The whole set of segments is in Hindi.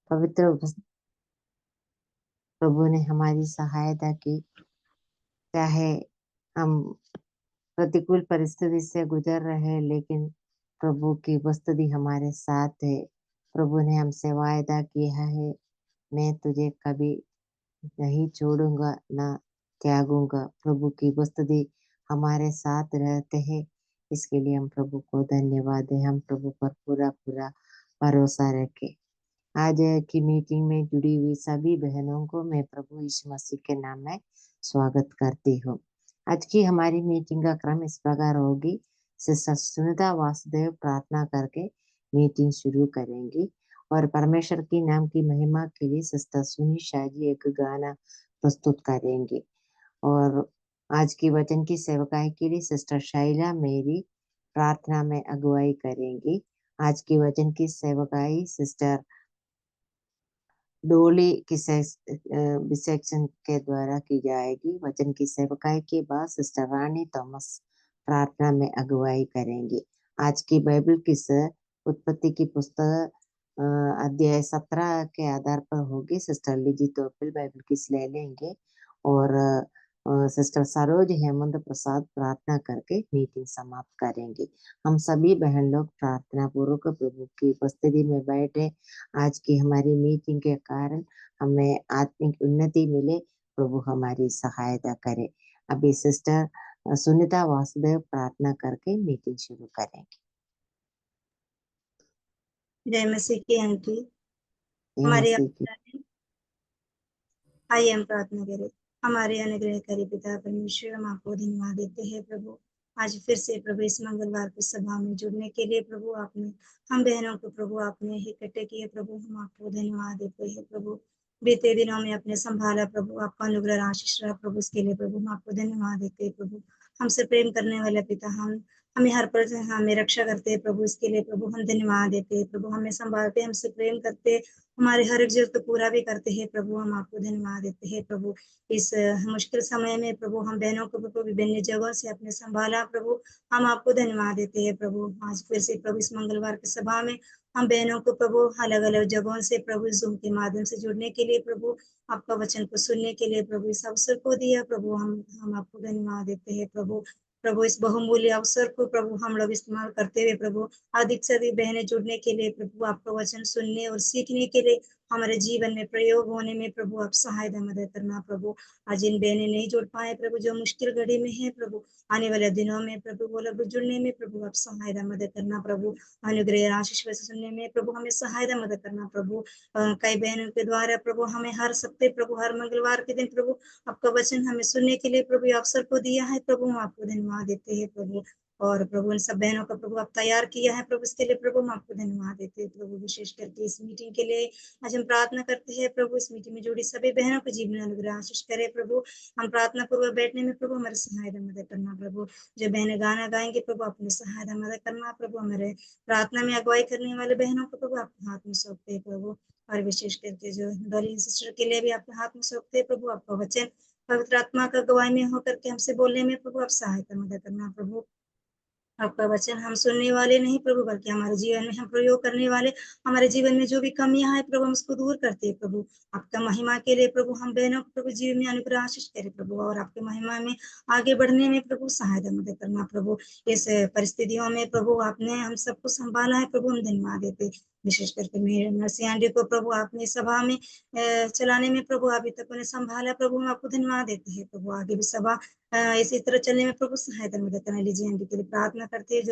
पवित्र प्रभु ने हमारी सहायता की। चाहे हम प्रतिकूल परिस्थिति से गुजर रहे हैं, लेकिन प्रभु की उपस्थिति हमारे साथ है। प्रभु ने हमसे वायदा किया है, मैं तुझे कभी नहीं छोड़ूंगा ना त्यागूंगा। प्रभु की उपस्थिति हमारे साथ रहते हैं, इसके लिए हम प्रभु को धन्यवाद दें। हम प्रभु पर पूरा पूरा भरोसा रखें। आज की मीटिंग में जुड़ी हुई सभी बहनों को मैं प्रभु यीशु मसीह के नाम में स्वागत करती हूँ। आज की हमारी मीटिंग का क्रम इस प्रकार होगी। सिस्टर सुनीता वासुदेव प्रार्थना करके मीटिंग शुरू करेंगी और परमेश्वर की नाम की महिमा के लिए सिस्टर सुनी शाह जी एक गाना प्रस्तुत करेंगी। और आज की वचन की सेवकाई के लिए सिस्टर शैला मेरी प्रार्थना में अगुवाई करेंगी। आज की वचन की सेवकाई सिस्टर डोली की सेक्शन के द्वारा की जाएगी। वचन की सेवकाई के बाद सिस्टर रानी थॉमस प्रार्थना में अगुवाई करेंगी। आज की बाइबल किस उत्पत्ति की पुस्तक अध्याय 17 के आधार पर होगी। सिस्टर लिजी तोपिल बाइबल किस ले लेंगे और सिस्टर सरोज हेमंत प्रसाद प्रार्थना करके मीटिंग समाप्त करेंगे। हम सभी बहन लोग प्रार्थना पूर्वक प्रभु की उपस्थिति में बैठे। आज की हमारी मीटिंग के कारण हमें आत्मिक उन्नति मिले। प्रभु हमारी सहायता करे। अभी सिस्टर सुनीता वासुदेव प्रार्थना करके मीटिंग शुरू करेंगे। जय मसीह की आंटी। जय हमारी मसीह की। आइए हम प्रार्थना करें। हमारे अनुग्रहकारी पिता परमेश्वर, हम आपको धन्यवाद देते हैं प्रभु। आज फिर से प्रभु इस मंगलवार की सभा में जुड़ने के लिए प्रभु आपने हम बहनों को प्रभु आपने इकट्ठे किए प्रभु। हम आपको धन्यवाद देते हैं प्रभु। बीते दिनों में अपने संभाला प्रभु, आपका अनुग्रह आशीष रहा प्रभु, इसके लिए प्रभु हम आपको धन्यवाद देते हैं प्रभु। हमसे प्रेम करने वाले पिता, हम हमें हर पर हमें रक्षा करते हैं प्रभु, इसके लिए प्रभु हम धन्यवाद देते हैं प्रभु। हमें संभालते, हमसे प्रेम करते, हमारे हर एक जरूरत पूरा भी करते हैं प्रभु। हम आपको धन्यवाद देते हैं प्रभु। इस मुश्किल समय में प्रभु हम बहनों को प्रभु विभिन्न जगहों से अपने संभाला प्रभु। हम आपको धन्यवाद देते हैं प्रभु। आज फिर से प्रभु इस मंगलवार की सभा में हम बहनों को प्रभु अलग अलग जगहों से प्रभु जूम के माध्यम से जुड़ने के लिए प्रभु, आपका वचन को सुनने के लिए प्रभु इस अवसर को दिया प्रभु। हम आपको धन्यवाद देते हैं प्रभु। प्रभु इस बहुमूल्य अवसर को प्रभु हम लोग इस्तेमाल करते हुए प्रभु अधिक से अधिक बहनें जुड़ने के लिए प्रभु, आपका वचन सुनने और सीखने के लिए हमारे जीवन में प्रयोग होने में प्रभु आप सहायता मदद करना प्रभु। आज इन बहनें नहीं जुड़ पाए प्रभु, जो मुश्किल घड़ी में है प्रभु, आने वाले दिनों में प्रभु वो लोग जुड़ने में प्रभु आप सहायता मदद करना प्रभु। अनुग्रह आशीष से सुनने में प्रभु हमें सहायता मदद करना प्रभु। कई बहनों के द्वारा प्रभु हमें हर सप्ताह प्रभु हर मंगलवार के दिन प्रभु आपका वचन हमें सुनने के लिए प्रभु अवसर को दिया है प्रभु। हम आपको धन्यवाद देते हैं प्रभु। और प्रभु इन सब बहनों का प्रभु आप तैयार किया है प्रभु, इसके लिए प्रभु हम आपको धन्यवाद देते हैं प्रभु। विशेष करके इस मीटिंग के लिए आज हम प्रार्थना करते हैं प्रभु, इस मीटिंग में जुड़ी सभी बहनों को जीवन अनुग्रह आशीष करे प्रभु। हम प्रार्थना पूर्वक बैठने में प्रभु हमारी सहायता मदद करना प्रभु। जो बहनें गाना गाएंगे प्रभु अपनी सहायता मदद करना प्रभु। हमारे प्रार्थना में अगुवाई करने वाले बहनों को प्रभु आपके हाथ में सौंपते हैं प्रभु। और विशेष करके जो डॉली सिस्टर के लिए भी आपके हाथ में सौंपते हैं प्रभु। आपका वचन पवित्र आत्मा का गवाही में होकर के हमसे बोलने में प्रभु आप सहायता मदद करना प्रभु। आपका वचन हम सुनने वाले नहीं प्रभु, बल्कि हमारे जीवन में हम प्रयोग करने वाले। हमारे जीवन में जो भी कमियां है प्रभु हम उसको दूर करते हैं प्रभु। आपका महिमा के लिए प्रभु हम बहनों को प्रभु जीवन में अनुग्रह आशीष करे प्रभु, और आपके महिमा में आगे बढ़ने में प्रभु सहायता मदद करना प्रभु। इस परिस्थितियों में प्रभु आपने हम सबको संभाला है प्रभु, हम धन्यवाद देते। विशेष करके मेरे नरसी आंटी को प्रभु आपने सभा में चलाने में प्रभु अभी तक उन्हें संभाला प्रभु, हम आपको धन्यवाद देते हैं प्रभु। आगे भी सभा इसी तरह चलने में प्रभु सहायता मदद करना। लीजिए आंटी के लिए प्रार्थना करते हैं,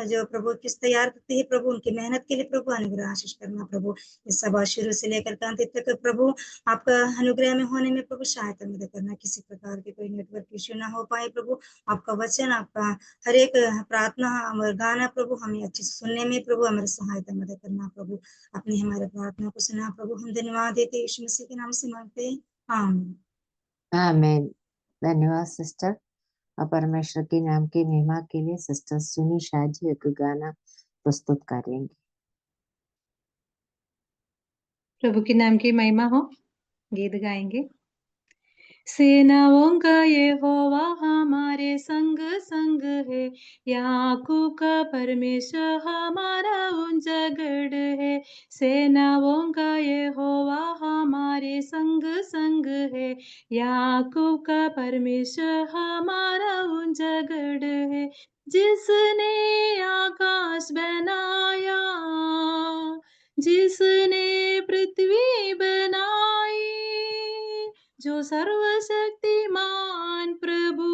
जो प्रभु किस तैयार करते हैं प्रभु, उनकी मेहनत के लिए प्रभु अनुग्रह आशीष करना प्रभु। इस सभा शुरू से लेकर के अंत तक प्रभु आपका अनुग्रह में होने में प्रभु सहायता मदद करना। किसी प्रकार के कोई नेटवर्क इश्यू ना हो पाए प्रभु। आपका वचन आपका हर एक प्रार्थना और गाना प्रभु हमें अच्छे से सुनने में प्रभु हमारी सहायता मदद करना प्रभु। अपनी हमारे प्रार्थना को सुना प्रभु, हम धन्यवाद देते यीशु मसीह के नाम से मांगते हैं, आमीन। आमीन। धन्यवाद सिस्टर। और परमेश्वर के नाम की महिमा के लिए सिस्टर सुनी शाह जी एक गाना प्रस्तुत करेंगे। प्रभु के नाम की महिमा हो, गीत गाएंगे। सेनाओं का यहोवा हमारे संग संग है, याकूब का परमेश्वर हमारा ऊंचा गढ़ है। सेनाओं का यहोवा हमारे संग संग है, याकूब का परमेश्वर हमारा ऊंचा गढ़ है। जिसने आकाश बनाया, जिसने पृथ्वी बनाई, जो सर्वशक्तिमान प्रभु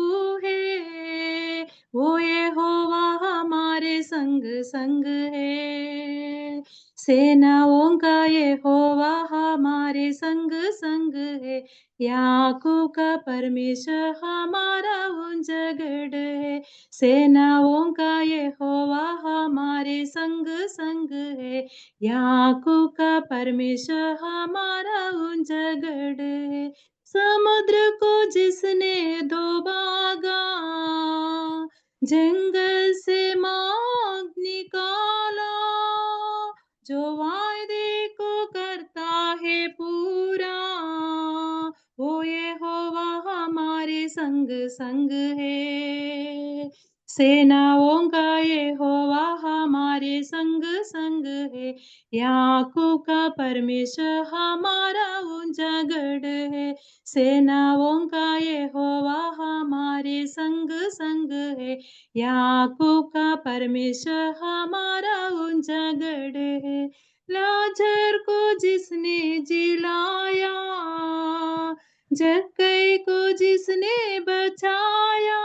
है, वो यहोवा हमारे संग संग है। सेनाओं का यहोवा हमारे संग संग है, याकूब का परमेश्वर हमारा ऊंचा गढ़ है। सेनाओं का यहोवा हमारे संग संग है, याकूब का परमेश्वर हमारा ऊंचा गढ़ है। समुद्र को जिसने डुबागा, जंगल से मार्ग निकाला, जो वायदे को करता है पूरा, वो यहोवा हमारे संग संग है। सेनाओं का यहोवा हमारे संग संग है, याकूब का परमेश्वर हमारा ऊंचा गढ़ है। सेनाओं का यहोवा हमारे संग संग है, याकूब का परमेश्वर हमारा ऊंचा गढ़ है। लाजर को जिसने जिलाया, जक्कई को जिसने बचाया,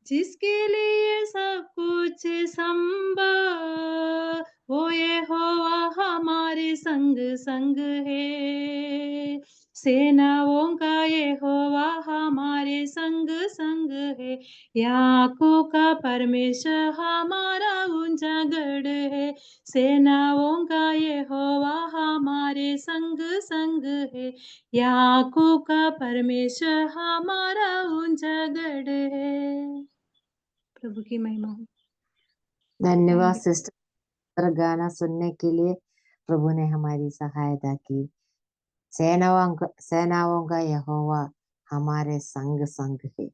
जिसके लिए सब कुछ संभव, वो यहोवा हमारे संग संग है। सेनाओं का यहोवा हमारे संग संग है, याकूब का परमेश्वर हमारा ऊंचा गढ़ है। सेनाओं का यहोवा हमारे संग संग है, याकूब का परमेश्वर हमारा ऊंचा गढ़ है। प्रभु की महिमा हो। धन्यवाद सिस्टर गाना सुनने के लिए। प्रभु ने हमारी सहायता की। सेनाओं का यहोवा हमारे संग संग है,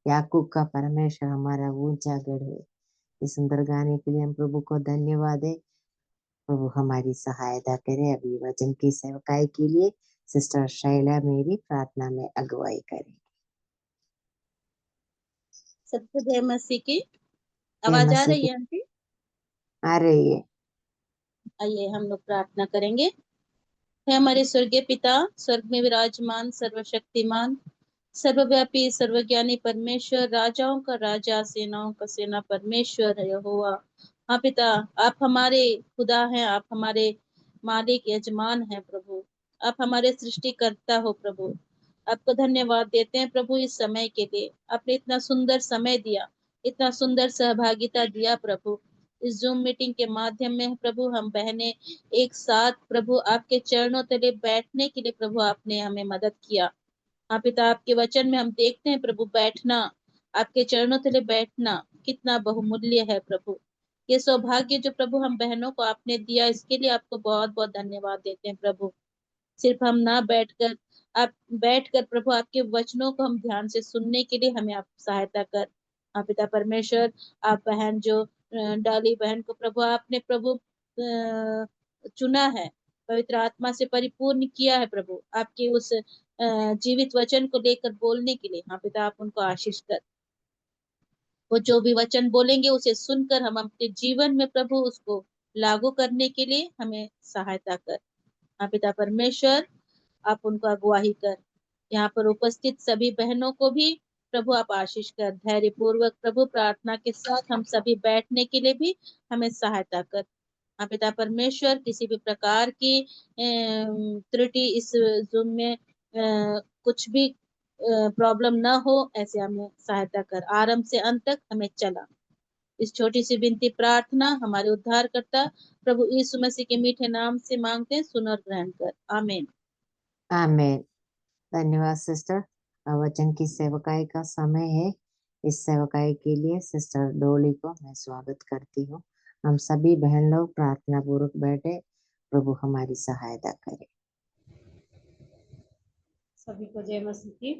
याकूब का परमेश्वर हमारा ऊंचा गढ़ है। इस सुंदर गाने के लिए हम प्रभु को धन्यवाद है। प्रभु हमारी सहायता करे। अभी वचन की सेवकाई के लिए सिस्टर शैला मेरी प्रार्थना में अगुवाई करेगी। सत्य मसीह की जय आवाज आ मसीह रही की है आंटी? आ रही है। आइए हम लोग प्रार्थना करेंगे। हे हमारे स्वर्गीय पिता, स्वर्ग में विराजमान सर्वशक्तिमान सर्वव्यापी सर्वज्ञानी परमेश्वर, राजाओं का राजा, सेनाओं का सेना परमेश्वर यहोवा। हाँ पिता, आप हमारे खुदा हैं, आप हमारे मालिक यजमान हैं प्रभु, आप हमारे सृष्टिकर्ता हो प्रभु। आपको धन्यवाद देते हैं प्रभु इस समय के लिए। आपने इतना सुंदर समय दिया, इतना सुंदर सहभागिता दिया प्रभु। इस जूम मीटिंग के माध्यम में प्रभु हम बहनें एक साथ प्रभु आपके चरणों तले बैठने के लिए प्रभु आपने हमें मदद किया। हाँ पिता, आपके वचन में हम देखते हैं प्रभु, बैठना, आपके चरणों तले बैठना कितना बहुमूल्य है प्रभु। ये सौभाग्य जो प्रभु हम बहनों को आपने दिया, इसके लिए आपको बहुत बहुत धन्यवाद देते हैं प्रभु। सिर्फ हम ना बैठकर, आप बैठकर प्रभु आपके वचनों को हम ध्यान से सुनने के लिए हमें आप सहायता कर। हाँ पिता परमेश्वर, आप बहन जो डाली बहन को प्रभु आपने प्रभु चुना है, पवित्र आत्मा से परिपूर्ण किया है प्रभु, आपके उस जीवित वचन को लेकर बोलने के लिए। हाँ पिता, आप उनको आशीष कर। वो जो भी वचन बोलेंगे उसे सुनकर हम अपने जीवन में प्रभु उसको लागू करने के लिए हमें सहायता कर। हाँ पिता परमेश्वर, आप उनको अगुवाही कर। यहाँ पर उपस्थित सभी बहनों को भी प्रभु आप आशीष कर। धैर्य पूर्वक प्रभु प्रार्थना के साथ हम सभी बैठने के लिए भी हमें सहायता कर। हाँ पिता परमेश्वर, किसी भी प्रकार की त्रुटि इस जूम में कुछ भी प्रॉब्लम ना हो, ऐसे हमें सहायता कर। आरंभ से अंत तक हमें चला। इस छोटी सी विनती प्रार्थना हमारे उद्धार करता प्रभु यीशु मसीह के मीठे नाम से मांगते हैं, सुन और ग्रहण कर। आमीन। आमीन। धन्यवाद सिस्टर। वचन की सेवकाई का समय है। इस सेवकाई के लिए सिस्टर डोली को मैं स्वागत करती हूँ। हम सभी बहन लोग प्रार्थना पूर्वक बैठे। प्रभु हमारी सहायता करे। सभी को जय मसीह की।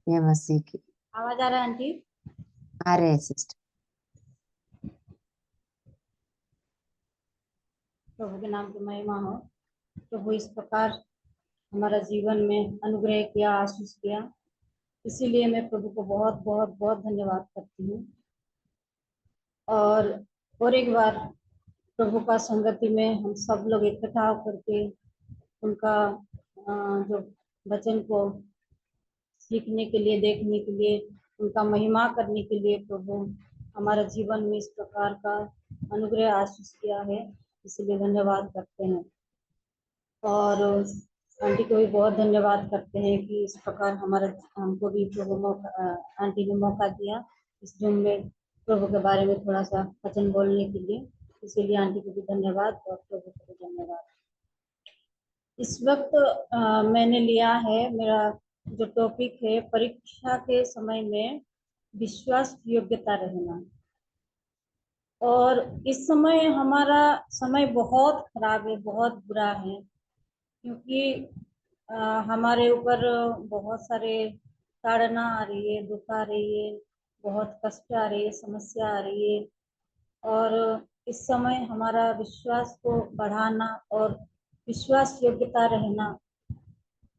जय मसीह की। आवाज आ रहा है आंटी? आ रहे हैं सिस्टर। प्रभु के नाम की महिमा हो। प्रभु इस प्रकार हमारा जीवन में अनुग्रह किया, आशीष किया, इसीलिए मैं प्रभु को बहुत बहुत बहुत धन्यवाद करती हूँ। और एक बार प्रभु का संगति में हम सब लोग इकट्ठा होकर के उनका जो वचन को सीखने के लिए, देखने के लिए, उनका महिमा करने के लिए प्रभु हमारा जीवन में इस प्रकार का अनुग्रह आशीष किया है, इसलिए धन्यवाद करते हैं। और आंटी को भी बहुत धन्यवाद करते हैं कि इस प्रकार हमको भी प्रभु आंटी ने मौका दिया इस जूम में प्रभु के बारे में थोड़ा सा वचन बोलने के लिए, इसीलिए आंटी को भी धन्यवाद और प्रभु को भी धन्यवाद। इस वक्त मैंने लिया है, मेरा जो टॉपिक है, परीक्षा के समय में विश्वास योग्यता रहना। और इस समय हमारा समय बहुत खराब है, बहुत बुरा है, क्योंकि हमारे ऊपर बहुत सारे ताड़ना आ रही है, दुख आ रही है, बहुत कष्ट आ रही है, समस्या आ रही है। और इस समय हमारा विश्वास को बढ़ाना और विश्वास योग्यता रहना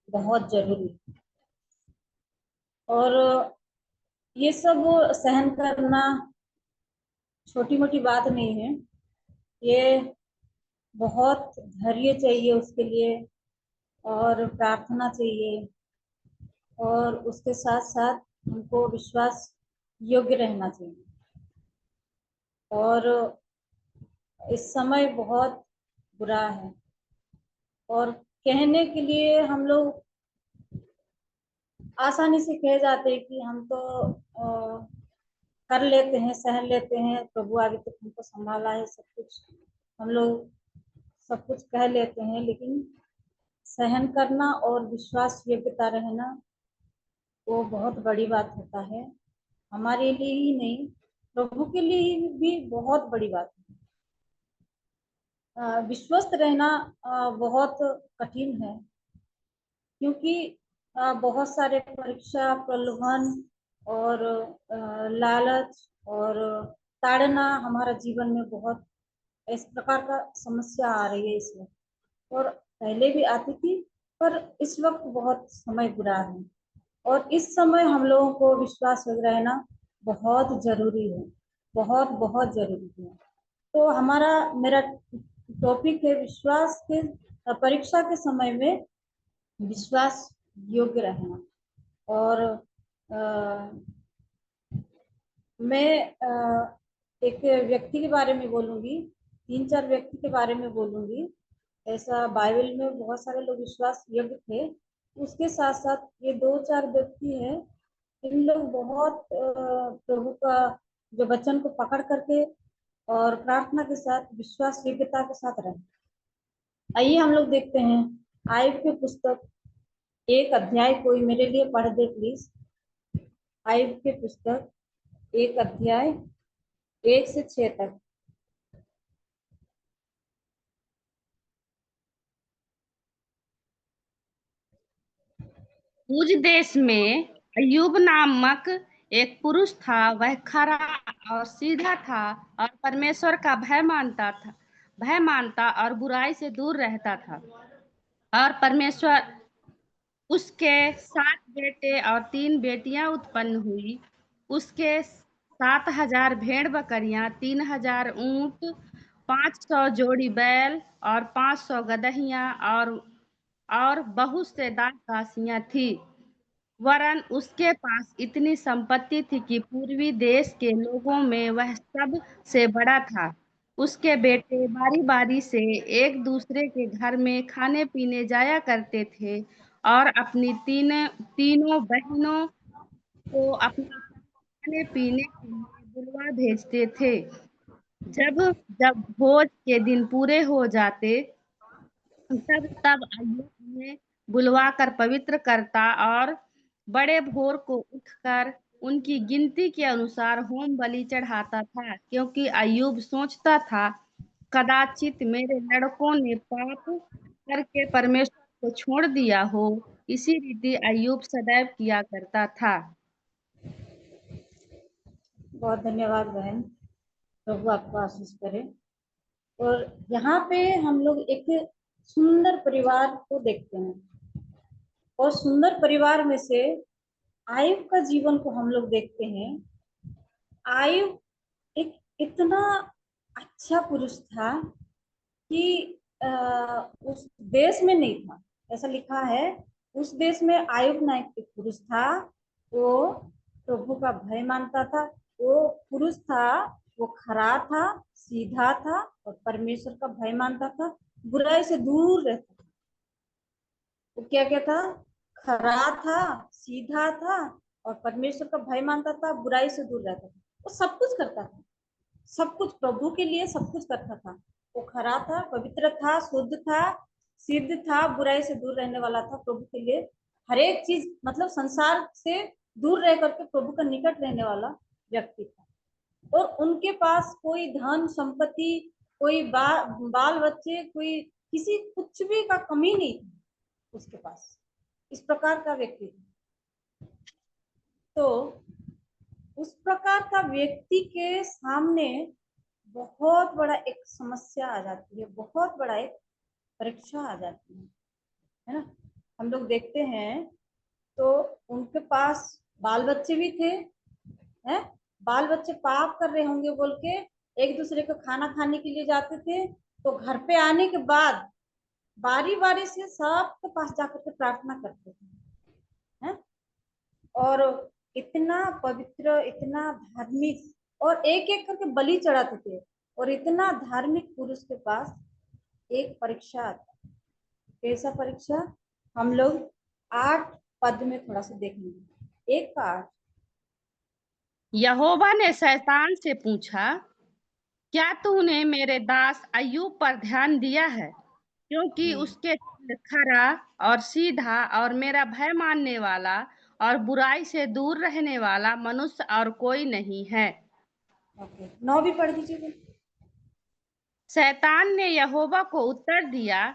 बहुत जरूरी है। और ये सब सहन करना छोटी मोटी बात नहीं है, ये बहुत धैर्य चाहिए उसके लिए, और प्रार्थना चाहिए, और उसके साथ साथ हमको विश्वास योग्य रहना चाहिए। और इस समय बहुत बुरा है, और कहने के लिए हम लोग आसानी से कह जाते हैं कि हम तो कर लेते हैं, सहन लेते हैं, प्रभु आगे तक हमको संभाला है, सब कुछ हम लोग सब कुछ कह लेते हैं, लेकिन सहन करना और विश्वास योग्यता रहना वो बहुत बड़ी बात होता है। हमारे लिए ही नहीं, प्रभु के लिए भी बहुत बड़ी बात है। विश्वस्त रहना बहुत कठिन है, क्योंकि बहुत सारे परीक्षा, प्रलोभन और लालच और ताड़ना हमारा जीवन में बहुत इस प्रकार का समस्या आ रही है इसमें, और पहले भी आती थी, पर इस वक्त बहुत समय बुरा है। और इस समय हम लोगों को विश्वास रहना बहुत जरूरी है, बहुत बहुत जरूरी है। तो मेरा टॉपिक है विश्वास के परीक्षा के समय में विश्वास योग्य रहना। और मैं एक व्यक्ति के बारे में बोलूंगी, 3-4 व्यक्ति के बारे में बोलूंगी। ऐसा बाइबल में बहुत सारे लोग विश्वास योग्य थे, उसके साथ साथ ये 2-4 व्यक्ति हैं, इन लोग बहुत प्रभु का जो वचन को पकड़ करके और प्रार्थना के साथ विश्वास योग्यता के साथ रहे। आइए हम लोग देखते हैं आयub की पुस्तक 1 अध्याय, कोई मेरे लिए पढ़ दे प्लीज। आयub की पुस्तक 1 अध्याय 1 से 6 तक। उज देश में अय्यूब नामक एक पुरुष था। वह खरा और सीधा था और परमेश्वर का भय मानता और बुराई से दूर रहता था। और परमेश्वर उसके 7 बेटे और 3 बेटियां उत्पन्न हुई। उसके 7,000 भेड़ बकरियां, 3,000 ऊंट, 500 जोड़ी बैल और 500 गदहियां और बहुत से दाख दासियां थी। वरन उसके पास इतनी संपत्ति थी कि पूर्वी देश के लोगों में वह सब से बड़ा था। उसके बेटे बारी बारी से एक दूसरे के घर में खाने पीने जाया करते थे और अपनी तीनों बहनों को अपने खाने पीने के लिए बुलवा भेजते थे। जब जब भोज के दिन पूरे हो जाते, तब अय्यूब उन्हें बुलवाकर पवित्र करता और बड़े भोर को उठकर उनकी गिनती के अनुसार होम बलि चढ़ाता था, क्योंकि अय्यूब सोचता था, कदाचित मेरे लड़कों ने पाप करके परमेश्वर को छोड़ दिया हो। इसी रीति अय्यूब सदैव किया करता था। बहुत धन्यवाद बहन, प्रभु आपको आशीष करे। और यहाँ पे हम लोग एक सुंदर परिवार को देखते हैं, और सुंदर परिवार में से आयुब का जीवन को हम लोग देखते हैं। आयुब एक इतना अच्छा पुरुष था कि उस देश में नहीं था, ऐसा लिखा है, उस देश में आयुब नामक एक पुरुष था। वो प्रभु का भय मानता था, वो पुरुष था, वो खरा था, सीधा था और परमेश्वर का भय मानता था, बुराई से दूर रहता था। वो क्या क्या था? खरा था, सीधा था और परमेश्वर का भय मानता था, बुराई से दूर रहता था। वो सब कुछ करता था, सब कुछ प्रभु के लिए सब कुछ करता था। वो खरा था, पवित्र था, शुद्ध था, सिद्ध था, बुराई से दूर रहने वाला था, प्रभु के लिए हर एक चीज, मतलब संसार से दूर रह करके प्रभु का निकट रहने वाला व्यक्ति था। और उनके पास कोई धन संपत्ति, कोई बाल बच्चे, कोई किसी कुछ भी का कमी नहीं थी उसके पास। इस प्रकार का व्यक्ति था। तो उस प्रकार का व्यक्ति के सामने बहुत बड़ा एक समस्या आ जाती है, बहुत बड़ा एक परीक्षा आ जाती है ना। हम लोग देखते हैं तो उनके पास बाल बच्चे भी थे, हैं? बाल बच्चे पाप कर रहे होंगे बोल के एक दूसरे को खाना खाने के लिए जाते थे, तो घर पे आने के बाद बारी बारी से सबके पास जाकर के प्रार्थना करते थे, हैं? और इतना पवित्र, इतना धार्मिक, और एक एक करके बलि चढ़ाते थे। और इतना धार्मिक पुरुष के पास एक परीक्षा आता, कैसा परीक्षा? हम लोग 8 पद में थोड़ा सा देखेंगे, 1 का 8। यहोवा ने शैतान से पूछा, क्या तूने मेरे दास अय्यूब पर ध्यान दिया है, क्योंकि उसके दिल खरा और सीधा और मेरा भय मानने वाला और बुराई से दूर रहने वाला मनुष्य और कोई नहीं है। ओके, 9 भी पढ़ दीजिए। शैतान ने यहोवा को उत्तर दिया,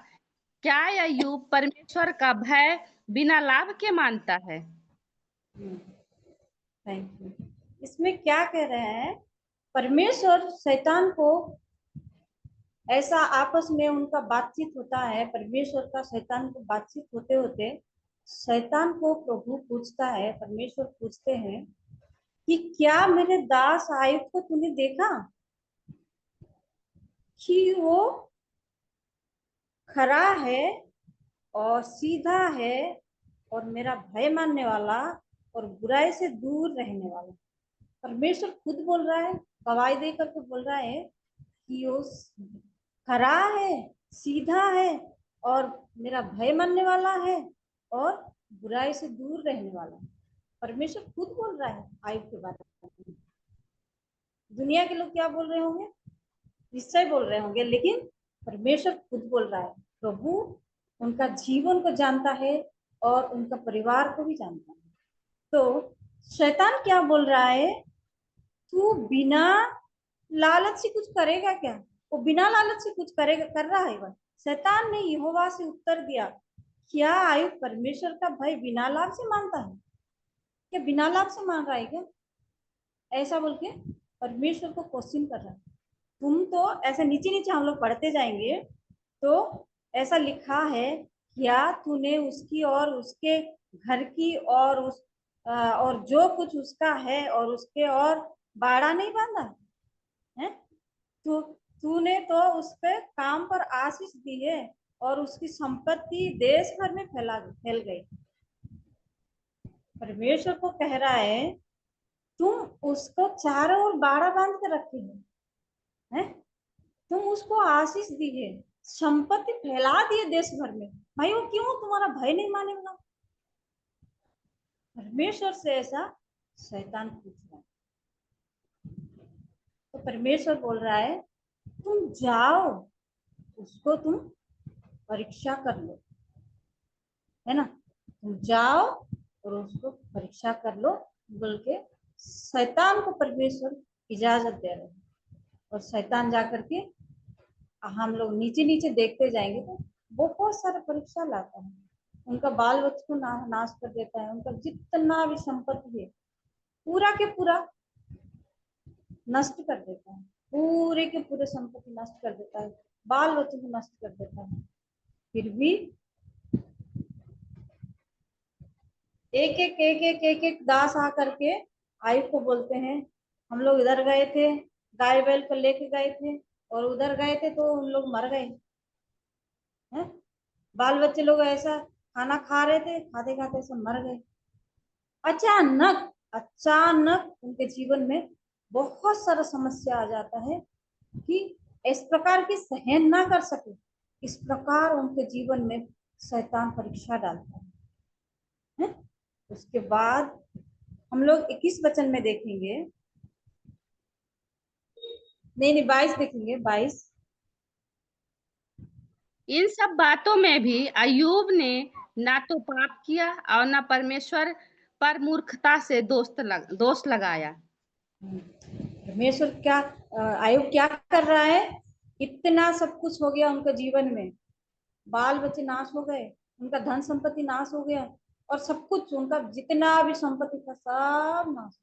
क्या अय्यूब परमेश्वर का भय बिना लाभ के मानता है? Thank you. इसमें क्या कह रहे हैं? परमेश्वर शैतान को, ऐसा आपस में उनका बातचीत होता है, परमेश्वर का शैतान को बातचीत होते होते शैतान को प्रभु पूछता है, परमेश्वर पूछते हैं कि क्या मेरे दास आयुब को तूने देखा कि वो खरा है और सीधा है और मेरा भय मानने वाला और बुराई से दूर रहने वाला। परमेश्वर खुद बोल रहा है, गवाही दे करके बोल रहा है कि वो खरा है, सीधा है और मेरा भय मानने वाला है और बुराई से दूर रहने वाला है। परमेश्वर खुद बोल रहा है आयुब के बारे में। दुनिया के लोग क्या बोल रहे होंगे? निश्चय बोल रहे होंगे, लेकिन परमेश्वर खुद बोल रहा है। प्रभु उनका जीवन को जानता है और उनका परिवार को भी जानता है। तो शैतान क्या बोल रहा है? तू बिना लालच से कुछ करेगा क्या? वो बिना लालच से कुछ करेगा, कर रहा है वह। शैतान ने यहोवा से उत्तर दिया, क्या आयुब परमेश्वर का भय बिना लाभ से मानता है? क्या बिना लाभ से मान रहा है क्या? ऐसा बोल के परमेश्वर को क्वेश्चन कर रहा है। तुम तो ऐसे नीचे नीचे हम लोग पढ़ते जाएंगे तो ऐसा लिखा है, क्या तूने उसकी और उसके घर की और उस और जो कुछ उसका है और उसके और बाड़ा नहीं बांधा है? तो तूने तो उसके काम पर आशीष दी है और उसकी संपत्ति देश भर में फैल गई। परमेश्वर को कह रहा है, तुम उसको चारों ओर बाड़ा बांध कर रखे हैं, तुम उसको आशीष दी है, संपत्ति फैला दी है देश भर में, भाई वो क्यों तुम्हारा भय नहीं मानेगा? परमेश्वर से ऐसा शैतान पूछ रहा है। तो परमेश्वर बोल रहा है, तुम जाओ उसको तुम परीक्षा कर लो, है ना, तुम जाओ और उसको परीक्षा कर लो बोल के शैतान को परमेश्वर इजाजत दे रहे। और शैतान जाकर के, हम लोग नीचे नीचे देखते जाएंगे तो बहुत सारा परीक्षा लाता है, उनका बाल बच्चों को नाश कर देता है, उनका जितना भी संपत्ति है पूरा के पूरा नष्ट कर देता है, पूरे के पूरे संपत्ति नष्ट कर देता है, बाल बच्चों को नष्ट कर देता है। फिर भी एक दास आकर के आयुब को बोलते हैं, हम लोग इधर गए थे, गाय बैल को लेके गए थे और उधर गए थे तो उन लोग मर गए हैं, बाल बच्चे लोग ऐसा खाना खा रहे थे, खाते खाते सब मर गए। अचानक अचानक उनके जीवन में बहुत सारा समस्या आ जाता है कि इस प्रकार की सहन ना कर सके, इस प्रकार उनके जीवन में शैतान परीक्षा डालता है। उसके बाद हम लोग 21 वचन में देखेंगे, नहीं 22 देखेंगे, 22। इन सब बातों में भी अय्यूब ने ना तो पाप किया और ना परमेश्वर पर मूर्खता से दोष लगाया। परमेश्वर क्या आयुब क्या कर रहा है, इतना सब कुछ हो गया उनके जीवन में, बाल बच्चे नाश हो गए, उनका धन संपत्ति नाश हो गया और सब कुछ उनका जितना भी संपत्ति था सब नाश।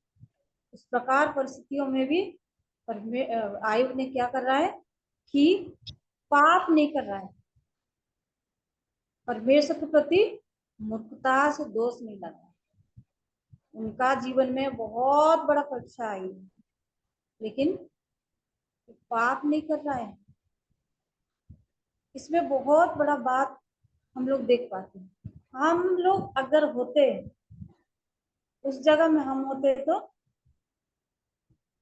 इस प्रकार परिस्थितियों में भी आयुब ने क्या कर रहा है कि पाप नहीं कर रहा है, परमेश्वर के प्रति मूर्खता से दोष नहीं लगा। उनका जीवन में बहुत बड़ा परीक्षा आई लेकिन पाप नहीं कर रहा है। इसमें बहुत बड़ा बात हम लोग देख पाते हैं, हम लोग अगर होते उस जगह में, हम होते तो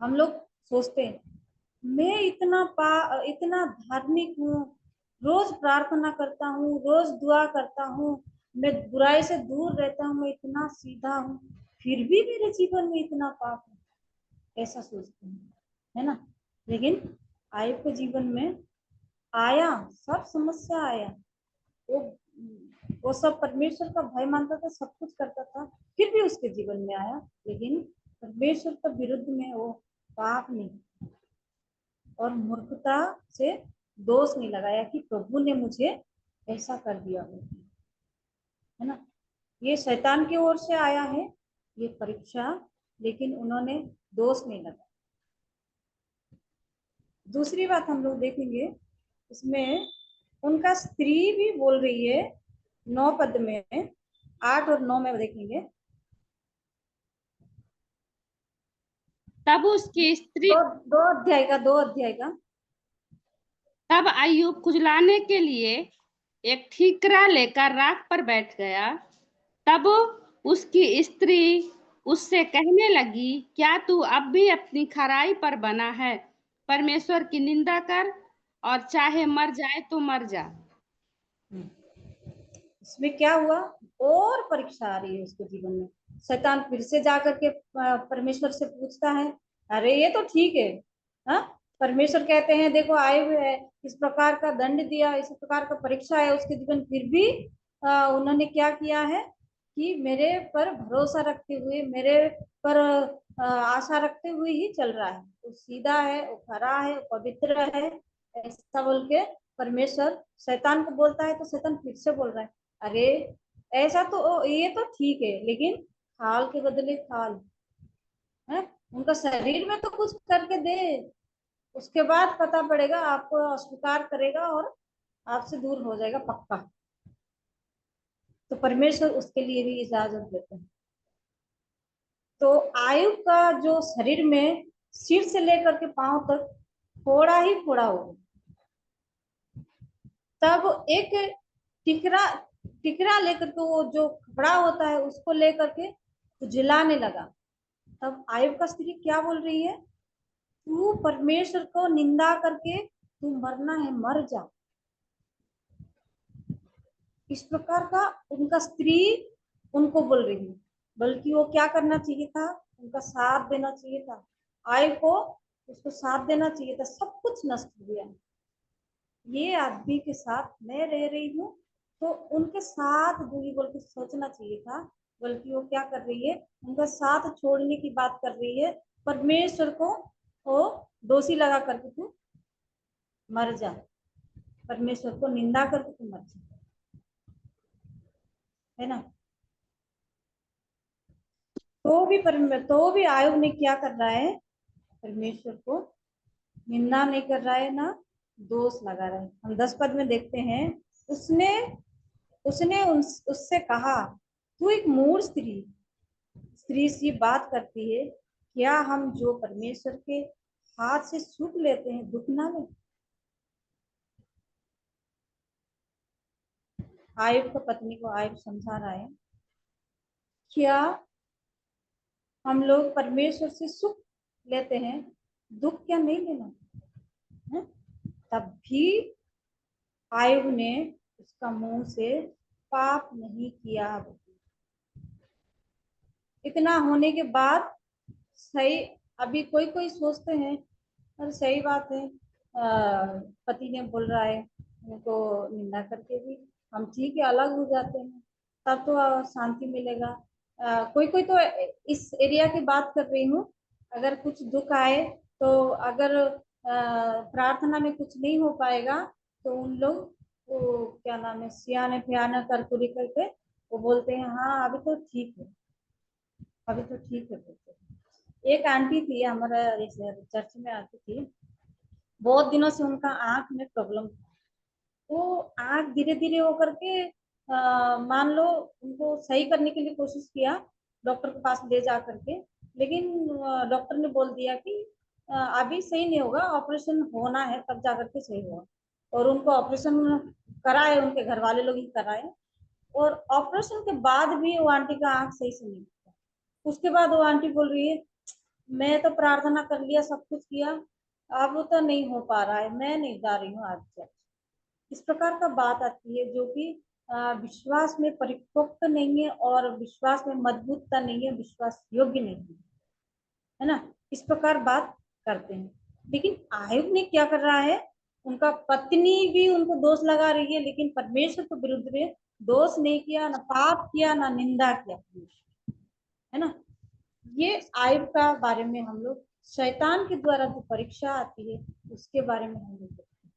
हम लोग सोचते मैं इतना धार्मिक हूँ, रोज प्रार्थना करता हूँ, रोज दुआ करता हूँ, मैं बुराई से दूर रहता हूँ, मैं इतना सीधा हूँ, फिर भी मेरे जीवन में इतना पाप है, ऐसा सोचते हैं, है ना। लेकिन आयुब के जीवन में आया, सब समस्या आया, वो सब परमेश्वर का भय मानता था, सब कुछ करता था, फिर भी उसके जीवन में आया, लेकिन परमेश्वर के विरुद्ध में वो पाप नहीं और मूर्खता से दोष नहीं लगाया कि प्रभु ने मुझे ऐसा कर दिया, है ना। ये शैतान की ओर से आया है ये परीक्षा, लेकिन उन्होंने दोष नहीं लगाया। दूसरी बात हम लोग देखेंगे इसमें, उनका स्त्री भी बोल रही है 9 पद में, 8 और 9 में देखेंगे। तब उसकी स्त्री दो अध्याय का तब अय्यूब कुजलाने के लिए एक ठीकरा लेकर राख पर बैठ गया। तब उसकी स्त्री उससे कहने लगी, क्या तू अब भी अपनी खराई पर बना है? परमेश्वर की निंदा कर और चाहे मर जाए तो मर जा। इसमें क्या हुआ, और परीक्षा आ रही है उसके जीवन में। शैतान फिर से जाकर के परमेश्वर से पूछता है, अरे ये तो ठीक है, हाँ परमेश्वर कहते हैं देखो आए हुए है, इस प्रकार का दंड दिया, इस प्रकार का परीक्षा है उसके जीवन, फिर भी उन्होंने क्या किया है कि मेरे पर भरोसा रखते हुए, मेरे पर आशा रखते हुए ही चल रहा है, वो सीधा है, वो खरा है, वो पवित्र है, ऐसा बोल के परमेश्वर शैतान को बोलता है। तो शैतान फिर से बोल रहा है, अरे ऐसा तो ये तो ठीक है, लेकिन खाल के बदले खाल है, उनका शरीर में तो कुछ करके दे, उसके बाद पता पड़ेगा, आपको अस्वीकार करेगा और आपसे दूर हो जाएगा पक्का। तो परमेश्वर उसके लिए भी इजाजत देते हैं। तो आयुब का जो शरीर में सिर से लेकर के पांव तक फोड़ा ही फोड़ा हो, तब एक टिकरा टिकरा लेकर के, वो जो कपड़ा होता है उसको लेकर के जलाने लगा। तब आयुब का स्त्री क्या बोल रही है, तू परमेश्वर को निंदा करके तू मरना है, मर जा। इस प्रकार का उनका स्त्री उनको बोल रही है, बल्कि वो क्या करना चाहिए था, उनका साथ देना चाहिए था, आयुब को उसको साथ देना चाहिए था, सब कुछ नष्ट हो गया। ये आदमी के साथ मैं रह रही हूँ तो उनके साथ दूरी बोल के सोचना चाहिए था, बल्कि वो क्या कर रही है, उनका साथ छोड़ने की बात कर रही है, परमेश्वर को वो दोषी लगा करके तू मर जा। परमेश्वर को निंदा करके तुम मत जाओ, है ना। तो भी आयोग ने क्या कर रहा है, परमेश्वर को निंदा नहीं कर रहा है ना दोष लगा रहा है। हम 10 पद में देखते हैं, उसने उसने उससे कहा, तू एक मूढ़ स्त्री सी बात करती है, क्या हम जो परमेश्वर के हाथ से सुख लेते हैं दुख ना ले। आयुब को पत्नी को आयुब समझा रहा है, क्या हम लोग परमेश्वर से सुख लेते हैं, दुख क्या नहीं लेना है? तब भी आयुब ने उसका मुंह से पाप नहीं किया। इतना होने के बाद सही, अभी कोई कोई सोचते हैं अरे सही बात है, पति ने बोल रहा है उनको निंदा करके भी हम ठीक है अलग हो जाते हैं, तब तो शांति मिलेगा। कोई कोई तो इस एरिया की बात कर रही हूँ, अगर कुछ दुख आए तो अगर प्रार्थना में कुछ नहीं हो पाएगा तो उन लोग वो क्या नाम है सियाने पियाना करकुरी करके वो बोलते हैं हाँ अभी तो ठीक है, अभी तो ठीक है बोलते हैं। एक आंटी थी हमारा चर्च में आती थी, बहुत दिनों से उनका आंख में प्रॉब्लम था। वो आंख धीरे धीरे होकर के मान लो उनको सही करने के लिए कोशिश किया डॉक्टर के पास ले जा करके, लेकिन डॉक्टर ने बोल दिया कि अभी सही नहीं होगा, ऑपरेशन होना है तब जा करके सही होगा। और उनको ऑपरेशन कराए, उनके घर वाले लोग ही कराए, और ऑपरेशन के बाद भी वो आंटी का आंख सही से नहीं हुआ। उसके बाद वो आंटी बोल रही है, मैं तो प्रार्थना कर लिया, सब कुछ किया, अब तो नहीं हो पा रहा है, मैं नहीं जा रही हूँ आज चर्च। इस प्रकार का बात आती है जो कि विश्वास में परिपक्व नहीं है और विश्वास में मजबूतता नहीं है, विश्वास योग्य नहीं है ना। इस प्रकार बात करते हैं। लेकिन आयुब ने क्या कर रहा है, उनका पत्नी भी उनको दोष लगा रही है, लेकिन परमेश्वर के विरुद्ध में दोष नहीं किया, ना पाप किया, ना निंदा किया, है ना। ये आयुब का बारे में हम लोग शैतान के द्वारा जो परीक्षा आती है उसके बारे में हम लोग देखते हैं।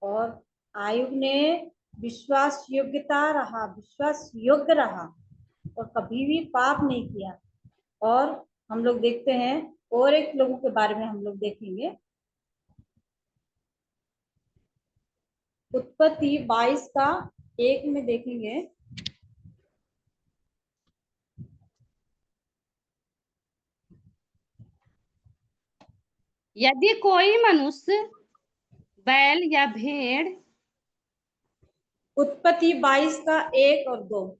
और आयुब ने विश्वास योग्य रहा और कभी भी पाप नहीं किया। और हम लोग देखते हैं और एक लोगों के बारे में हम लोग देखेंगे, उत्पत्ति 22 का 1 में देखेंगे। यदि कोई मनुष्य बैल या भेड़, उत्पत्ति 22 का 1 और 2।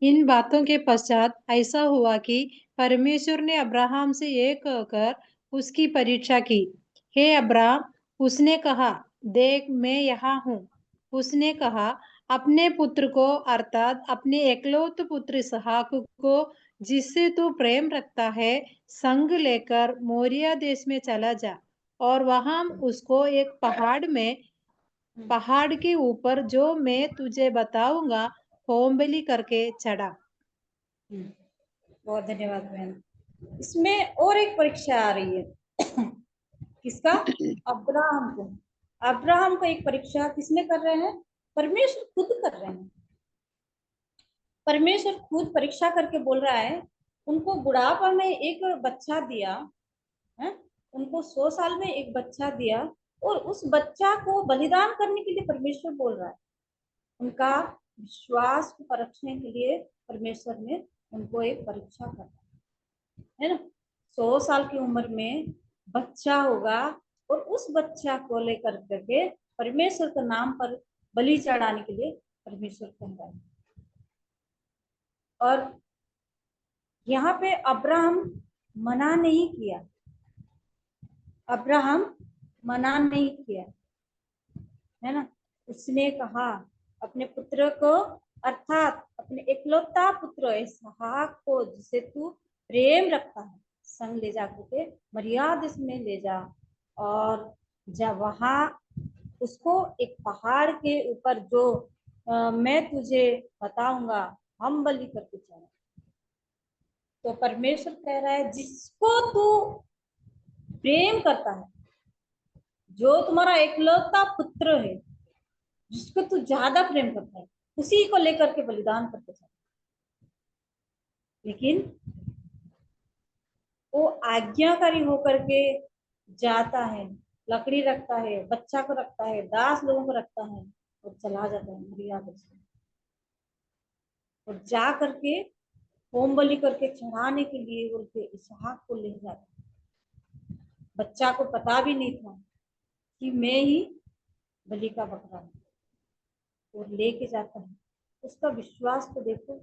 इन बातों के पश्चात ऐसा हुआ कि परमेश्वर ने अब्राहम से ये कहकर उसकी परीक्षा की, हे अब्राहम, उसने कहा, देख मैं यहाँ हूँ। उसने कहा, अपने पुत्र को अर्थात अपने एकलौते पुत्र इसहाक को जिससे तू प्रेम रखता है संग लेकर मोरिया देश में चला जा और वहां उसको एक पहाड़ के ऊपर जो मैं तुझे बताऊंगा होम बलि करके चढ़ा। बहुत धन्यवाद बहन। इसमें और एक परीक्षा आ रही है किसका, अब्राहम को। अब्राहम को एक परीक्षा किसने कर रहे हैं, परमेश्वर खुद कर रहे हैं। परमेश्वर खुद परीक्षा करके बोल रहा है, उनको बुढ़ापा में एक बच्चा दिया है, उनको 100 साल में एक बच्चा दिया, और उस बच्चा को बलिदान करने के लिए परमेश्वर बोल रहा है। उनका विश्वास को परखने के लिए परमेश्वर ने उनको एक परीक्षा कर, है ना। 100 साल की उम्र में बच्चा होगा और उस बच्चा को लेकर करके परमेश्वर के नाम पर बलि चढ़ाने के लिए परमेश्वर कह रहा है। और यहाँ पे अब्राहम मना नहीं किया, अब्राहम मना नहीं किया, है ना। उसने कहा अपने पुत्र को अर्थात अपने इकलौता पुत्र इसहाक को जिसे तू प्रेम रखता है संग ले जा करके मरिया देश में ले जा, और जब वहां उसको एक पहाड़ के ऊपर जो मैं तुझे बताऊंगा हम बलि करके चढ़ा। तो परमेश्वर कह रहा है जिसको तू प्रेम करता है, जो तुम्हारा एकलौता पुत्र है, जिसको तू ज्यादा प्रेम करता है, उसी को लेकर के बलिदान करते चल। लेकिन वो आज्ञाकारी होकर के जाता है, लकड़ी रखता है, बच्चा को रखता है, 10 लोगों को रखता है और चला जाता है मरिया को, और जा करके होम बलि करके चढ़ाने के लिए बोलते इसहाक को ले जाता है। बच्चा को पता भी नहीं था कि मैं ही बलि का बकरा हूँ, और लेके जाता है। उसका विश्वास को देखो,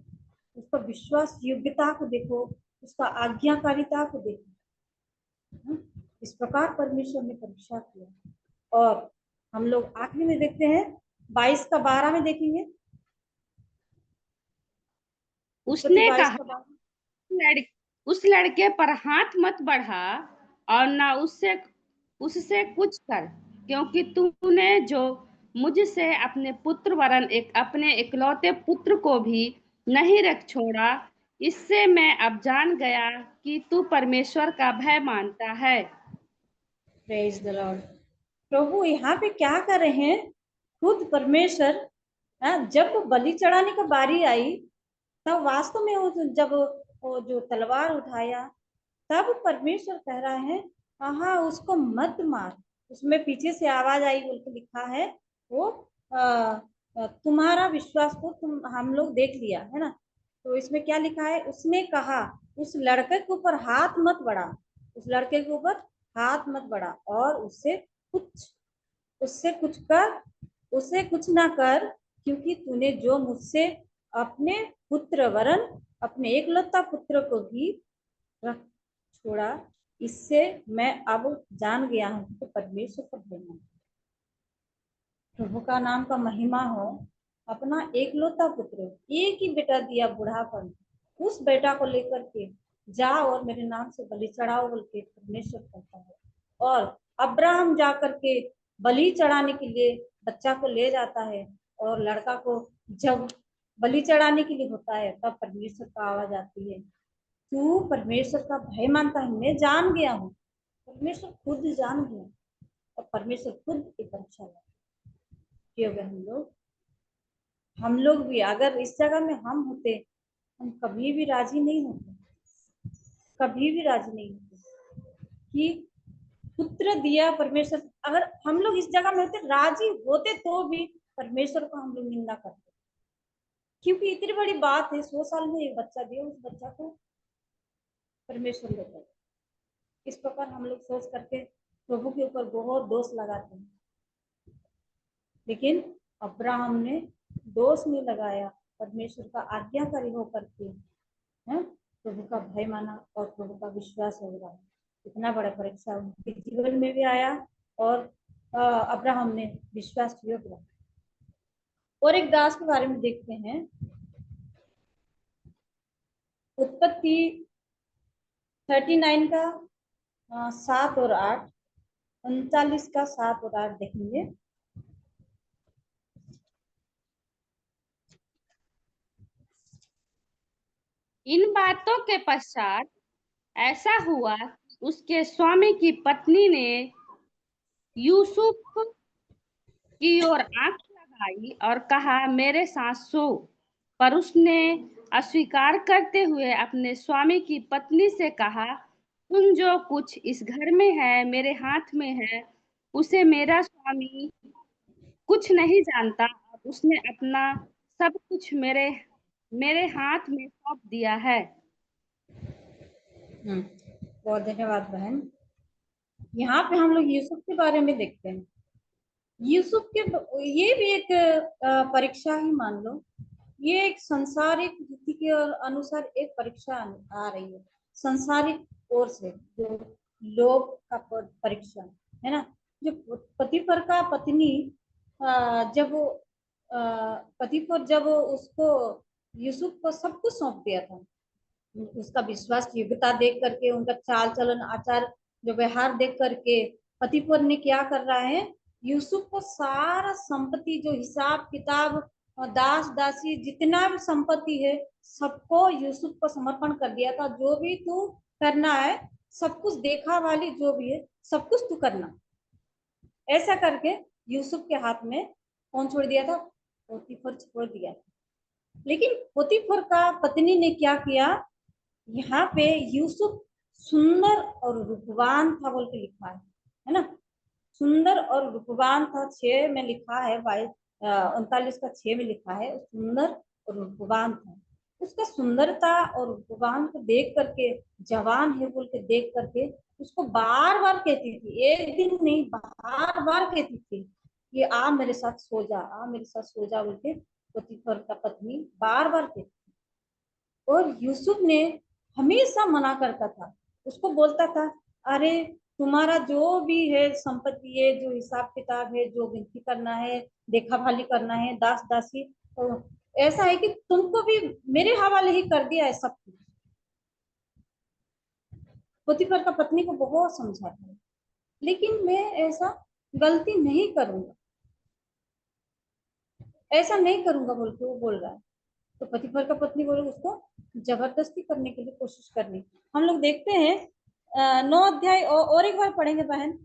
उसका विश्वास योग्यता को देखो, उसका आज्ञाकारिता को देखो। इस प्रकार परमेश्वर ने परीक्षा किया। और हम लोग आखिरी में देखते हैं 22 का 12 में देखेंगे। उसने 22 कहा, का 12 उस लड़के पर हाथ मत बढ़ा और ना उससे कुछ कर, क्योंकि तूने जो मुझसे अपने पुत्र वरन अपने इकलौते पुत्र को भी नहीं रख छोड़ा, इससे मैं अब जान गया कि तू परमेश्वर का भय मानता है। Praise the Lord. प्रभु यहाँ पे क्या कर रहे हैं? खुद परमेश्वर, जब बलि चढ़ाने की बारी आई तब वास्तव में जब वो जो तलवार उठाया, तब परमेश्वर कह रहा है हाँ उसको मत मार। उसमें पीछे से आवाज आई बोल के लिखा है, वो तुम्हारा विश्वास को हम लोग देख लिया है ना। तो इसमें क्या लिखा है? उसने कहा उस लड़के के ऊपर हाथ मत बढ़ा, उस लड़के के ऊपर हाथ मत बढ़ा और उससे कुछ ना कर, क्योंकि तूने जो मुझसे अपने पुत्र वरन अपने एकलौता पुत्र को भी रख छोड़ा, इससे मैं अब जान गया हूं कि परमेश्वर का भय मानो। प्रभु का नाम का महिमा हो। अपना एकलौता पुत्र, एक ही बेटा दिया बुढ़ापन, उस बेटा को लेकर के जा और मेरे नाम से बलि चढ़ाओ बोल के परमेश्वर कहता है। और अब्राहम जा करके बलि चढ़ाने के लिए बच्चा को ले जाता है, और लड़का को जब बलि चढ़ाने के लिए होता है तब परमेश्वर का आवाज आती है, तू परमेश्वर का भय मानता है, मैं जान गया हूँ। परमेश्वर खुद जान गया, और परमेश्वर खुद एक परीक्षा है कि अगर हम लोग भी अगर इस जगह में हम होते, हम कभी भी राजी नहीं होते, कभी भी राजी नहीं होते कि पुत्र दिया परमेश्वर। अगर हम लोग इस जगह में होते, राजी होते, तो भी परमेश्वर को हम लोग निंदा करते, क्योंकि इतनी बड़ी बात है, 100 साल में एक बच्चा दिया, उस बच्चा को परमेश्वर लेता है। इस प्रकार हम लोग सोच करके प्रभु के ऊपर बहुत दोष लगाते हैं, लेकिन अब्राहम ने दोष नहीं लगाया, परमेश्वर का आज्ञाकारी होकर के प्रभु का भय माना और प्रभु का विश्वास हो रहा है। इतना बड़ा परीक्षा उनके जीवन में भी आया, और अब्राहम ने विश्वास किया। और एक दास के बारे में देखते हैं, उत्पत्ति 39 का 7 और 8, 39 का 7 और 8 देखेंगे। इन बातों के पश्चात ऐसा हुआ कि उसके स्वामी की पत्नी ने यूसुफ की ओर आंख लगाई और कहा, मेरे साथ सो। पर उसने अस्वीकार करते हुए अपने स्वामी की पत्नी से कहा, तुम जो कुछ इस घर में है मेरे हाथ में है, उसे मेरा स्वामी कुछ नहीं जानता, और उसने अपना सब कुछ मेरे हाथ में सौंप दिया है। बहुत धन्यवाद बहन। यहाँ पे हम लोग यूसुफ के बारे में देखते हैं। यूसुफ के ये भी एक परीक्षा ही मान लो, ये एक संसारिक रीति के अनुसार एक परीक्षा आ रही है, संसारिक ओर से जो लोग का परीक्षा है ना। जो पति पर का पत्नी जब पति पर जब उसको यूसुफ को सब कुछ सौंप दिया था, उसका विश्वास योग्यता देख करके, उनका चाल चलन आचार जो व्यवहार देख करके पति पर ने क्या कर रहा है, यूसुफ को सारा संपत्ति जो हिसाब किताब दास दासी जितना भी संपत्ति है सबको यूसुफ को समर्पण कर दिया था। जो भी तू करना है, सब कुछ देखा वाली जो भी है सब कुछ तू करना, ऐसा करके यूसुफ के हाथ में कौन छोड़ दिया था? पोतीफर छोड़ दिया था। लेकिन पोतीफर का पत्नी ने क्या किया? यहाँ पे यूसुफ सुंदर और रूपवान था बोल के लिखा है ना? सुंदर और रूपवान था, 6 में लिखा है, 39 का 6 में लिखा है, सुंदर और रूपवान था। उसका सुंदरता और रूपवान को देख करके, जवान है बोल के देख करके उसको बार बार कहती थी, एक दिन नहीं बार बार कहती थी कि आ मेरे साथ सो जा, आ मेरे साथ सो जा बोल के पोतीफर का पत्नी बार बार कहती थी। और यूसुफ ने हमेशा मना करता था, उसको बोलता था अरे तुम्हारा जो भी है संपत्ति है, जो हिसाब किताब है, जो गिनती करना है, देखा भाली करना है, दास दासी, तो ऐसा है कि तुमको भी मेरे हवाले ही कर दिया है सब कुछ। पोतीफर का पत्नी को बहुत समझाता है, लेकिन मैं ऐसा गलती नहीं करूंगा, ऐसा नहीं करूंगा बोल के वो बोल रहा है। तो पोतीफर का पत्नी बोले उसको जबरदस्ती करने के लिए कोशिश करनी। हम लोग देखते हैं 9 अध्याय और एक बार पढ़ेंगे बहन।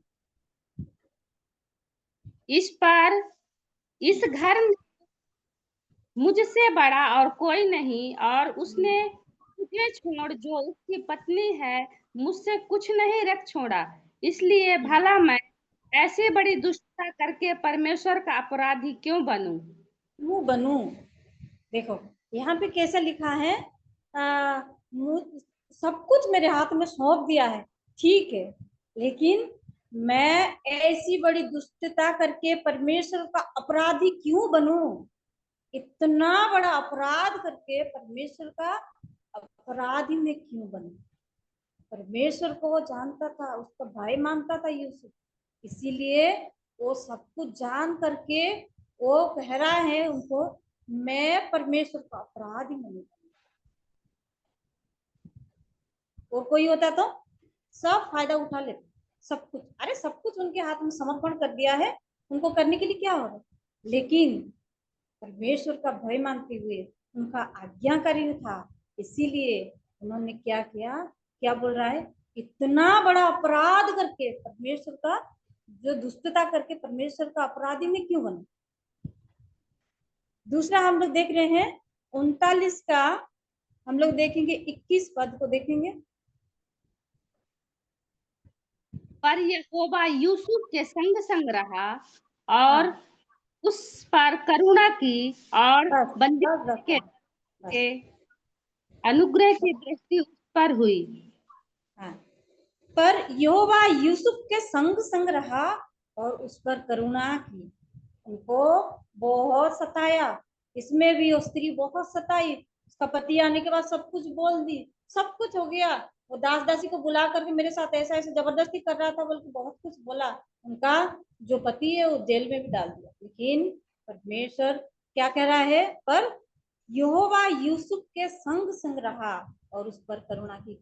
इस पर इस घर में मुझसे बड़ा और कोई नहीं, और उसने मुझे छोड़ जो उसकी पत्नी है मुझसे कुछ नहीं रख छोड़ा, इसलिए भला मैं ऐसी बड़ी दुष्टता करके परमेश्वर का अपराधी क्यों बनूं? क्यों बनूं? देखो यहाँ पे कैसे लिखा है, सब कुछ मेरे हाथ में सौंप दिया है, ठीक है, लेकिन मैं ऐसी बड़ी दुष्टता करके परमेश्वर का अपराधी क्यों बनूं? इतना बड़ा अपराध करके परमेश्वर का अपराधी में क्यों बनूं? परमेश्वर को वो जानता था, उसका भाई मानता था यूसुफ, इसीलिए वो सब कुछ जान करके वो कह रहा है उनको, मैं परमेश्वर का अपराधी नहीं। और कोई होता तो सब फायदा उठा लेते, सब कुछ, अरे सब कुछ उनके हाथ में समर्पण कर दिया है, उनको करने के लिए क्या हो रहा है? लेकिन परमेश्वर का भय मानते हुए उनका आज्ञाकारी था, इसीलिए उन्होंने क्या किया? क्या बोल रहा है? इतना बड़ा अपराध करके परमेश्वर का, जो दुष्टता करके परमेश्वर का अपराधी में क्यों बने? दूसरा हम लोग देख रहे हैं 39 का, हम लोग देखेंगे 21 पद को देखेंगे। पर यहोवा यूसुफ के संग संग रहा और उस पर करुणा की, और बस बंदी बस बस के बस। अनुग्रह की दृष्टि उस पर हुई। हाँ, पर यहोवा यूसुफ के संग संग रहा और उस पर करुणा की, उनको बहुत सताया, इसमें भी वो स्त्री बहुत सताई, उसका पति आने के बाद सब कुछ बोल दी, सब कुछ हो गया, वो दास दासी को बुला करके मेरे साथ ऐसा ऐसा जबरदस्ती कर रहा था बोल के बहुत कुछ बोला, उनका जो पति है वो जेल में भी डाल दिया। लेकिन परमेश्वर क्या कह रहा है? पर यहोवा यूसुफ के संग संग रहा और उस पर करुणा की,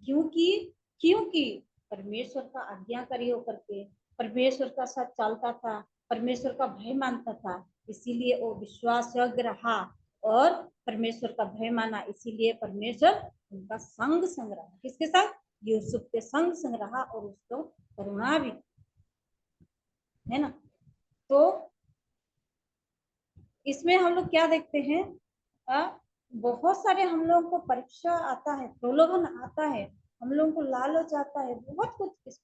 क्योंकि परमेश्वर का आज्ञाकारी होकर के परमेश्वर का साथ चलता था, परमेश्वर का भय मानता था, इसीलिए वो विश्वास योग्य रहा और परमेश्वर का भय माना, इसीलिए परमेश्वर उनका संग संग रहा। किसके संग? यूसुफ के संग संग रहा और उसको करुणा भी, है ना? तो इसमें हम लोग क्या देखते हैं? बहुत सारे हम लोगों को परीक्षा आता है, प्रलोभन आता है, हम लोगों को लालच आता है, बहुत कुछ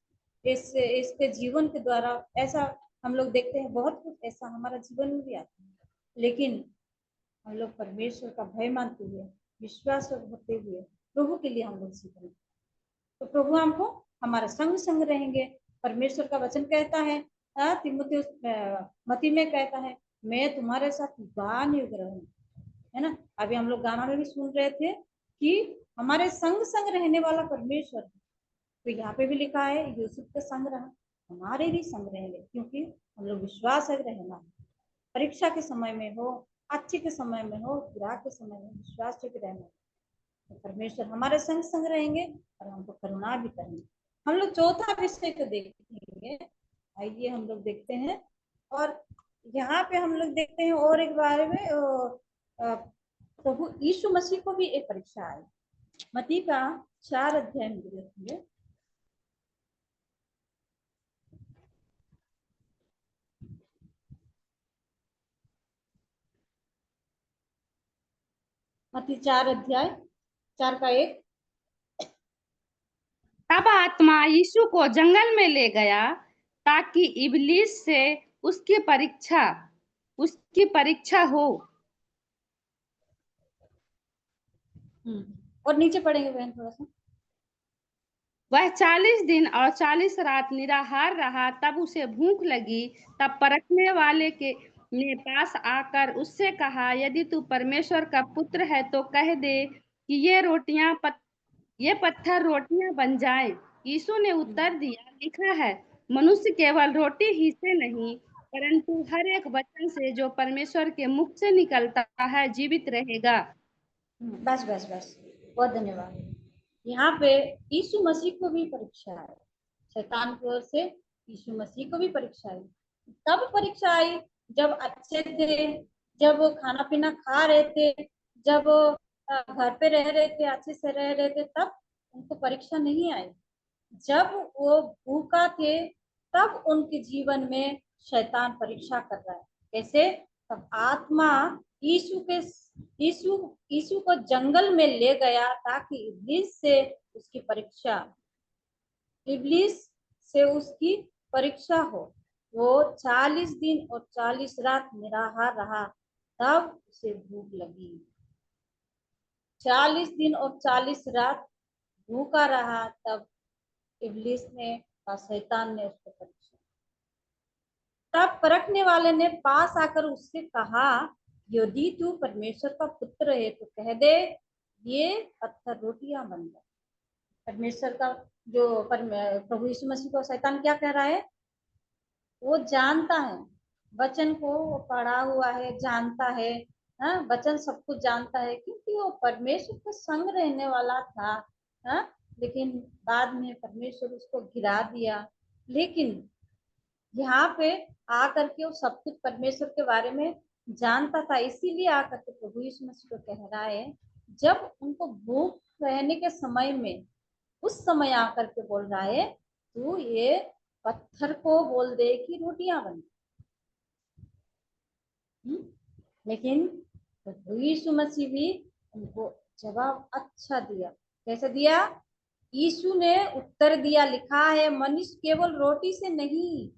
इसके जीवन के द्वारा ऐसा हम लोग देखते हैं, बहुत कुछ ऐसा हमारा जीवन में भी आता है, लेकिन हम लोग परमेश्वर का भय मानते हुए, विश्वास होते हुए प्रभु के लिए हम लोग सीख रहे, तो प्रभु हमको हमारा संग संग रहेंगे। परमेश्वर का वचन कहता है, मती में कहता है, मैं तुम्हारे साथ युगान युग रहूं, है ना? अभी हम लोग गाना में भी सुन रहे थे कि हमारे संग संग रहने वाला परमेश्वर, तो यहाँ पे भी लिखा है यूसुफ के संग रहा, हमारे भी संग रहेंगे, क्योंकि हम लोग विश्वास है रहना, परीक्षा के समय में हो, अच्छे के समय में हो, बुरा के समय में विश्वास है रहना, तो परमेश्वर हमारे संग संग रहेंगे और हमको करुणा भी करेंगे। हम लोग चौथा विषय को देखेंगे, आइए हम लोग देखते हैं, और यहाँ पे हम लोग देखते हैं और एक बारे में प्रभु यीशु मसीह को भी एक परीक्षा आई, मत्ती का 4 अध्याय में देखेंगे। मत्ती 4:4 तब आत्मा यीशु को जंगल में ले गया ताकि इब्लीस से उसकी परीक्षा हो। और नीचे पढ़ेंगे बहन थोड़ा सा। वह 40 दिन और 40 रात निराहार रहा। तब उसे भूख लगी। तब परखने वाले के ने पास आकर उससे कहा, यदि तू परमेश्वर का पुत्र है तो कह दे कि ये पत्थर रोटियां बन जाए। यीशु ने उत्तर दिया, लिखा है, मनुष्य केवल रोटी ही से नहीं परंतु हर एक वचन से जो परमेश्वर के मुख से निकलता है जीवित रहेगा। बस बस बस, बहुत धन्यवाद। यहाँ पे यीशु मसीह को भी परीक्षा है, शैतान की ओर से यीशु मसीह को भी परीक्षा आई। तब परीक्षा आई जब अच्छे थे, जब वो खाना पीना खा रहे थे, जब घर पे रह रहे थे, अच्छे से रह रहे थे, तब उनको परीक्षा नहीं आई। जब वो भूखा थे तब उनके जीवन में शैतान परीक्षा कर रहा है। कैसे? तब आत्मा यीशु को जंगल में ले गया ताकि इब्लीस से उसकी परीक्षा हो। वो 40 दिन और 40 रात निराहार रहा, तब उसे भूख लगी। 40 दिन और 40 रात भूखा रहा, तब इब्लीस ने और शैतान ने उसको परीक्षा। तब परखने वाले ने पास आकर उससे कहा, यदि तू परमेश्वर का पुत्र है तो कह दे ये पत्थर रोटियां बन जाए। परमेश्वर का जो प्रभु यीशु मसीह को शैतान क्या कह रहा है? वो जानता है वचन को, वो पढ़ा हुआ है, जानता है, हाँ, वचन सब कुछ जानता है, क्योंकि वो परमेश्वर के संग रहने वाला था। हाँ, लेकिन बाद में परमेश्वर उसको गिरा दिया। लेकिन यहाँ पे आकर के वो सब कुछ परमेश्वर के बारे में जानता था, इसीलिए आकर के प्रभु यीशु मसीह को कह रहा है, जब उनको भूख रहने के समय में, उस समय आकर के बोल रहा है, तू ये पत्थर को बोल दे कि रोटियां बन। लेकिन प्रभु यीशु मसीह भी उनको जवाब अच्छा दिया। कैसे दिया? यीशु ने उत्तर दिया, लिखा है, मनुष्य केवल रोटी से नहीं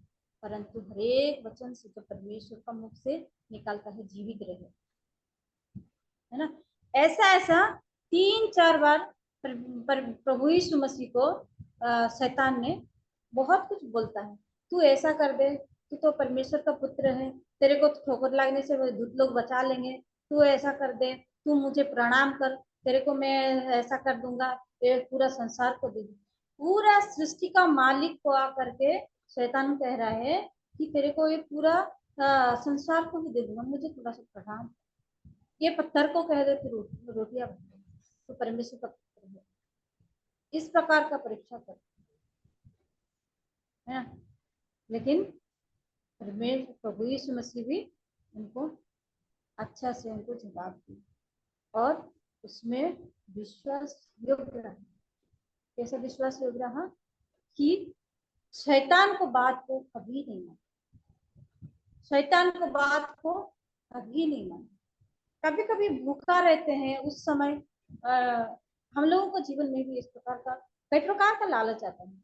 परंतु हरेक वचन से जो परमेश्वर का मुख से निकलता है जीवित रहे। है ना? ऐसा 3-4 बार प्रभु यीशु मसीह को शैतान ने बहुत कुछ बोलता है। तू ऐसा कर दे, तू तो परमेश्वर का पुत्र है, तेरे को ठोकर लगने से दूत लोग बचा लेंगे, तू ऐसा कर दे, तू मुझे प्रणाम कर, तेरे को मैं ऐसा कर दूंगा, तेरे पूरा संसार को दे दूंगा। पूरा सृष्टि का मालिक को आकर के शैतान कह रहा है कि तेरे को ये पूरा संसार को भी दे दूंगा, मुझे थोड़ा सा प्रणाम। ये पत्थर को कह देते रोटियां तो परमेश्वर का पुत्र है। इस प्रकार का परीक्षा करते हैं। लेकिन प्रभु यीशु मसीह भी उनको अच्छा से उनको जवाब दिया और उसमें विश्वास योग्य रहा। कैसा विश्वास योग्य रहा? कि शैतान को बात को कभी नहीं माना, शैतान को बात को कभी नहीं माना। कभी कभी भूखा रहते हैं उस समय हम लोगों को जीवन में भी इस प्रकार का कई प्रकार का लालच आता है।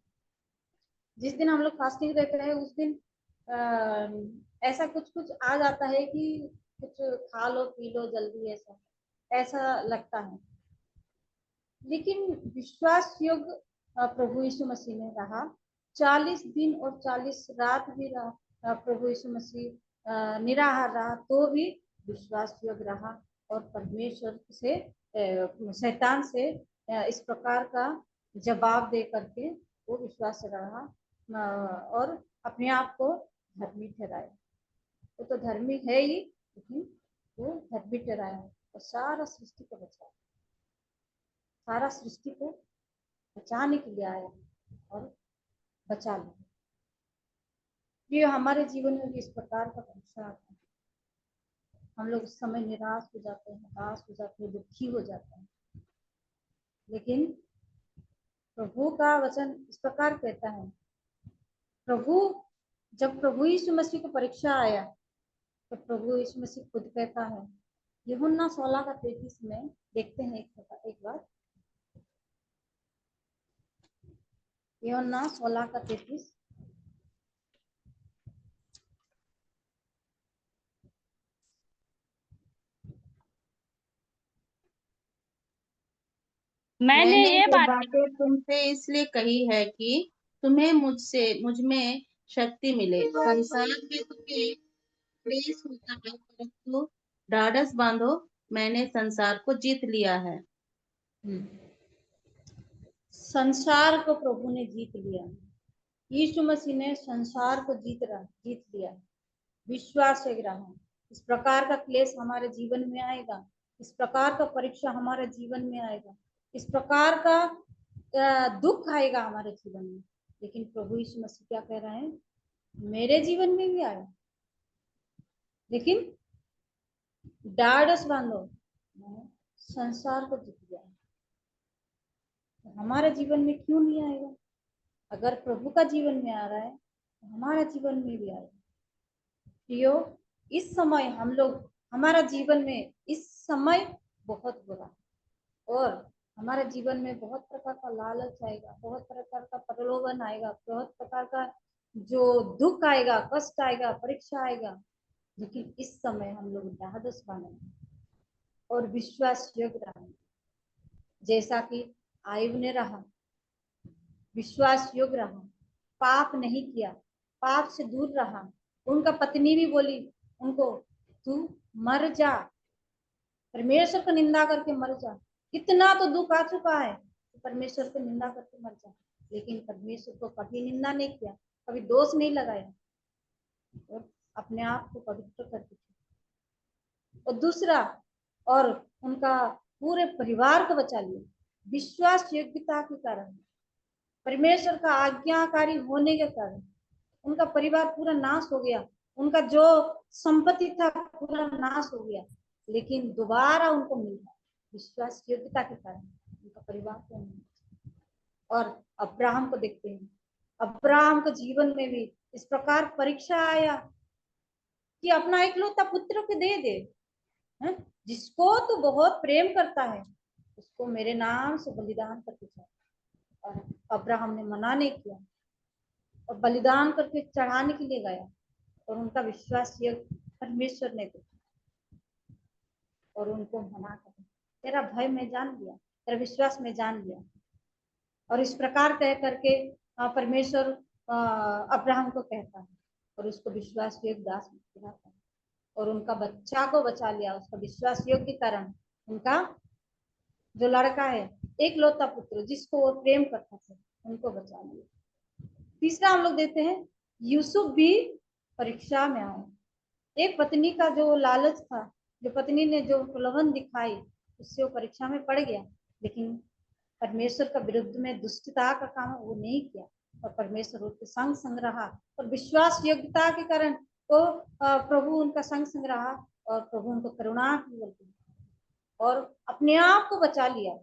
जिस दिन हम लोग फास्टिंग रहते हैं उस दिन ऐसा कुछ आ जाता है कि कुछ खा लो पी लो जल्दी, ऐसा लगता है। लेकिन विश्वास योग्य प्रभु यीशु मसीह ने रहा। 40 दिन और 40 रात भी रहा प्रभु यीशु मसीह, निराहार रहा तो भी विश्वास योग्य रहा और परमेश्वर से शैतान से इस प्रकार का जवाब दे करके वो विश्वास रहा और अपने आप को धर्मी ठहराया। वो तो धर्मी है ही, लेकिन वो धर्मी ठहराया और सारा सृष्टि को बचाया, सारा सृष्टि को बचाने के लिए आया और बचा लिया। ये हमारे जीवन में भी इस प्रकार का परीक्षा आता है। हम लोग उस समय निराश हो जाते हैं, हताश हो जाते हैं, दुखी हो जाते हैं। लेकिन प्रभु का वचन इस प्रकार कहता है, जब प्रभु यीशु मसीह को परीक्षा आया तो प्रभु यीशु मसीह खुद कहता है यूहन्ना 16 का 33 में देखते हैं एक बार। यूहन्ना 16 का 33। मैंने ये ये बात बातें तुमसे इसलिए कही है कि तुम्हें मुझ में शक्ति मिले। संसार में तुम्हें क्लेश होता है, परंतु ढाढ़स बांधो, मैंने संसार को जीत लिया है। संसार को प्रभु ने जीत लिया। यीशु मसीह ने संसार को जीत लिया। विश्वास से ग्रहण। इस प्रकार का क्लेश हमारे जीवन में आएगा, इस प्रकार का परीक्षा हमारे जीवन में आएगा, इस प्रकार का दुख आएगा हमारे जीवन में, लेकिन प्रभु यीशु मसीह क्या कह रहे हैं, मेरे जीवन में भी आया, लेकिन ढाढ़स बांधो, मैंने संसार को जीत लिया। तो हमारे जीवन में क्यों नहीं आएगा? अगर प्रभु का जीवन में आ रहा है तो हमारे जीवन में भी आएगा। प्रियो, इस समय हम लोग, हमारा जीवन में इस समय बहुत बुरा और हमारे जीवन में बहुत प्रकार का लालच आएगा, बहुत प्रकार का प्रलोभन आएगा, बहुत प्रकार का जो दुख आएगा, कष्ट आएगा, परीक्षा आएगा, लेकिन इस समय हम लोग ढाढ़स बांधेंगे और विश्वास योग्य रहेंगे, जैसा कि आयुब ने रहा, विश्वास योग्य रहा, पाप नहीं किया, पाप से दूर रहा। उनका पत्नी भी बोली उनको, तू मर जा, परमेश्वर को निंदा करके मर जा, कितना तो दुख आ चुका है, तो परमेश्वर को निंदा करके मर जा। लेकिन परमेश्वर को कभी निंदा नहीं किया, कभी दोष नहीं लगाया और अपने आप को पवित्र कर दिया। और दूसरा, और उनका पूरे परिवार को बचा लिया विश्वास योग्यता के कारण, परमेश्वर का आज्ञाकारी होने के कारण उनका परिवार पूरा नाश हो गया, उनका जो संपत्ति था पूरा नाश हो गया, लेकिन दोबारा उनको मिल गया विश्वास योग्यता के कारण, उनका परिवार को मिला। और अब्राहम को देखते हैं, अब्राहम के जीवन में भी इस प्रकार परीक्षा आया कि अपना इकलौता पुत्र को दे दे, जिसको तो बहुत प्रेम करता है उसको मेरे नाम से बलिदान करके चढ़ा। और अब्राहम ने मना नहीं किया और बलिदान करके चढ़ाने के लिए गया और उनका विश्वास ये परमेश्वर ने देखा और उनको मना कर, तेरा भय मैं जान लिया, तेरा विश्वास मैं जान लिया। और इस प्रकार कह करके परमेश्वर अब्राहम को कहता है और उसको विश्वास योग्य दास कहता है और उनका बच्चा को बचा लिया, उसका विश्वास योग्य के कारण उनका जो लड़का है एक लौता पुत्र जिसको वो प्रेम करता था उनको बचा लिया। तीसरा हम लोग देते हैं, यूसुफ भी परीक्षा में आए। एक पत्नी का जो लालच था, जो पत्नी ने जो प्रलोभन दिखाई, उससे वो परीक्षा में पड़ गया, लेकिन परमेश्वर का विरुद्ध में दुष्टता का काम वो नहीं किया और परमेश्वर उसके संग संग रहा और विश्वास योग्यता के कारण तो प्रभु उनका संग संग रहा और प्रभु उनको करुणा की और अपने आप को बचा लिया।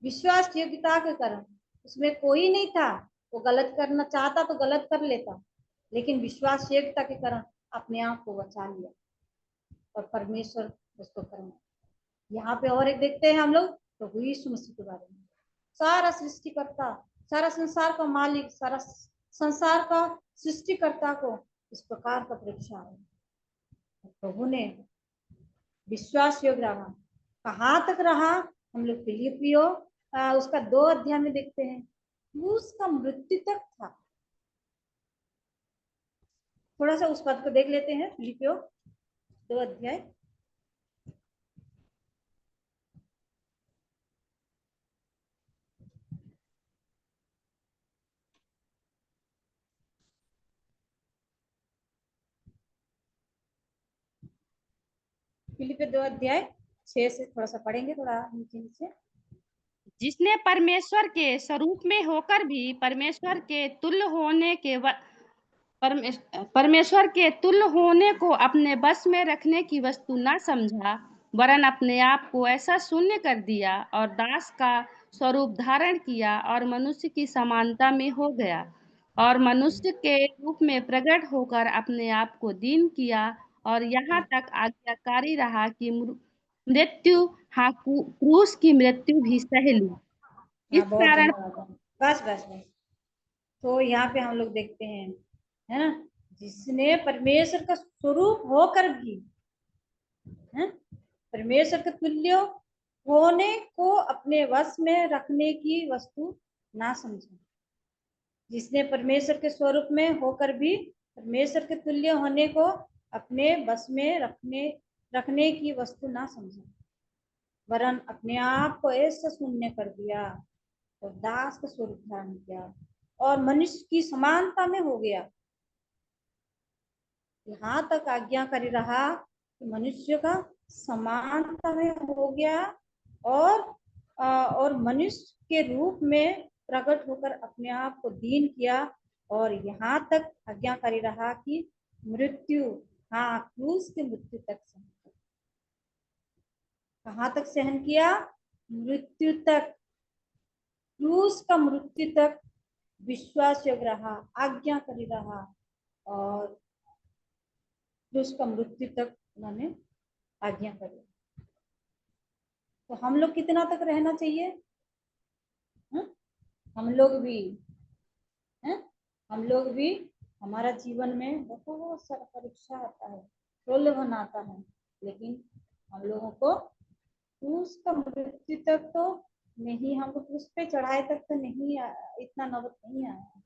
विश्वास योग्यता के कारण उसमें कोई नहीं था, वो गलत करना चाहता तो गलत कर लेता, लेकिन विश्वास योग्यता के कारण अपने आप को बचा लिया और परमेश्वर उसको करना। यहाँ पे और एक देखते हैं हम लोग प्रभु यीशु मसीह के बारे में। सारा सृष्टिकर्ता, सारा संसार का मालिक, सारा संसार का सृष्टिकर्ता को इस प्रकार का परीक्षा है, प्रभु ने विश्वास योग्य रहा। कहाँ तक रहा? हम लोग फिलिपियो उसका 2 अध्याय में देखते हैं, उसका मृत्यु तक था। थोड़ा सा उस पद को देख लेते हैं, फिलिपियो 2 अध्याय। फिलिपियो 2 अध्याय 6 से थोड़ा सा पढ़ेंगे, थोड़ा नीचे नीचे। जिसने परमेश्वर के स्वरूप में होकर भी परमेश्वर के तुल्य होने को अपने बस में रखने की वस्तु न समझा, वरन अपने आप को ऐसा शून्य कर दिया और दास का स्वरूप धारण किया और मनुष्य की समानता में हो गया और मनुष्य के रूप में प्रकट होकर अपने आप को दीन किया और यहाँ तक आज्ञाकारी रहा कि मृत्यु, हाँ, क्रूस की मृत्यु भी सह ली। इस हाँ, बहुत कारण धन्यवाद। बस बस बस। तो यहाँ पे हम लोग देखते हैं, है ना, जिसने परमेश्वर का स्वरूप होकर भी, है, परमेश्वर के तुल्य होने को अपने वश में रखने की वस्तु ना समझा। जिसने परमेश्वर के स्वरूप में होकर भी परमेश्वर के तुल्य होने को अपने वश में रखने की वस्तु ना समझा, वरन अपने आप को ऐसा शून्य कर दिया और दास का स्वरूप धारण किया और मनुष्य की समानता में हो गया। यहाँ तक आज्ञाकारी रहा कि मनुष्य का समानता में हो गया और मनुष्य के रूप में प्रकट होकर अपने आप को दीन किया, और यहाँ तक आज्ञाकारी रहा कि मृत्यु, हाँ, क्रूस की मृत्यु तक सहन किया। कहाँ तक सहन किया? मृत्यु तक, क्रूस का मृत्यु तक विश्वास योग्य रहा, आज्ञाकारी रहा, और क्रूस का मृत्यु तक उन्होंने आज्ञा करी। तो हम लोग कितना तक रहना चाहिए? हम लोग भी हैं, हम लोग भी, हमारा जीवन में बहुत सारा परीक्षा आता है, प्रलोभन आता है, लेकिन हम लोगों को क्रूस का मृत्यु तक तो नहीं, हमको क्रूस पे चढ़ाई तक तो नहीं, इतना नौबत नहीं आया,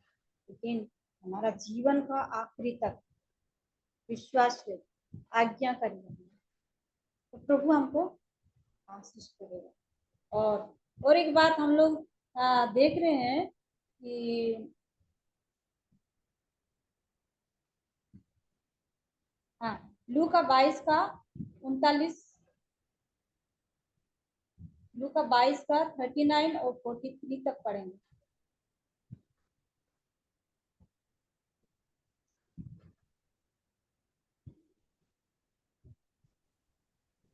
लेकिन हमारा जीवन का आखिरी तक विश्वास आज्ञाकारी, तो प्रभु हमको आशीष करेगा। और एक बात हम लोग देख रहे हैं कि हाँ, लूका 22 का 39, लूका 22 का 39 और 43 तक पढ़ेंगे।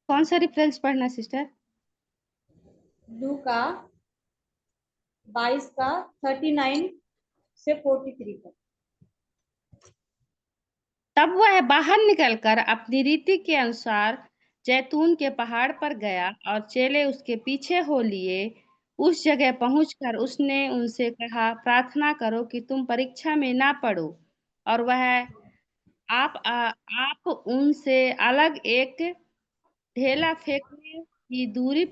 कौन सा रेफरेंस पढ़ना सिस्टर? लूका 22 का 39 से 43 तक। तब वह बाहर निकलकर अपनी रीति के अनुसार जैतून के पहाड़ पर गया और चेले उसके पीछे हो लिए। उस जगह पहुंचकर उसने उनसे कहा, प्रार्थना करो कि तुम परीक्षा में ना पड़ो। और वह आप उनसे अलग एक ढेला फेंकने की दूरी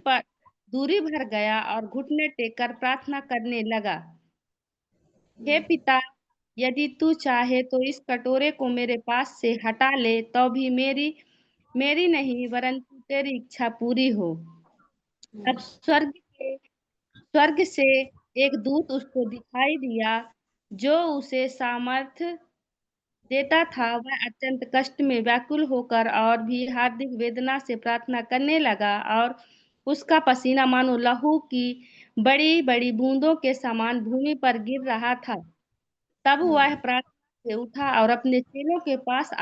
भर गया और घुटने टेककर प्रार्थना करने लगा, हे पिता, यदि तू चाहे तो इस कटोरे को मेरे पास से हटा ले, तो भी मेरी नहीं वरन तेरी इच्छा पूरी हो। अब स्वर्ग से एक दूत उसको दिखाई दिया जो उसे सामर्थ्य देता था। वह अत्यंत कष्ट में व्याकुल होकर और भी हार्दिक वेदना से प्रार्थना करने लगा, और उसका पसीना मानो लहू की बड़ी बड़ी बूंदों के समान भूमि पर गिर रहा था। तब वह प्रार्थना से उठा और अपने चेलों के पास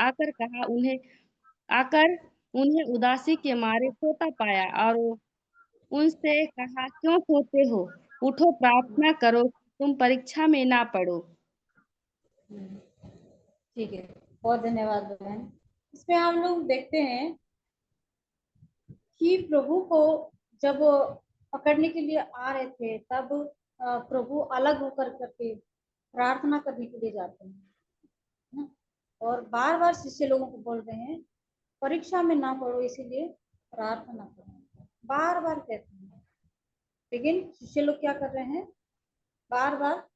आकर उन्हें उदासी के मारे सोता पाया, और उनसे कहा, क्यों सोते हो? उठो, प्रार्थना करो, तुम परीक्षा में ना पड़ो। ठीक है, बहुत धन्यवाद बहन। इसमें हम लोग देखते हैं कि प्रभु को जब पकड़ने के लिए आ रहे थे, तब प्रभु अलग होकर करके प्रार्थना करने के लिए जाते हैं, और बार बार शिष्य लोगों को बोल रहे हैं परीक्षा में ना पड़ो, इसीलिए प्रार्थना करो, बार बार कहते हैं। लेकिन शिष्य लोग क्या कर रहे हैं? बार बार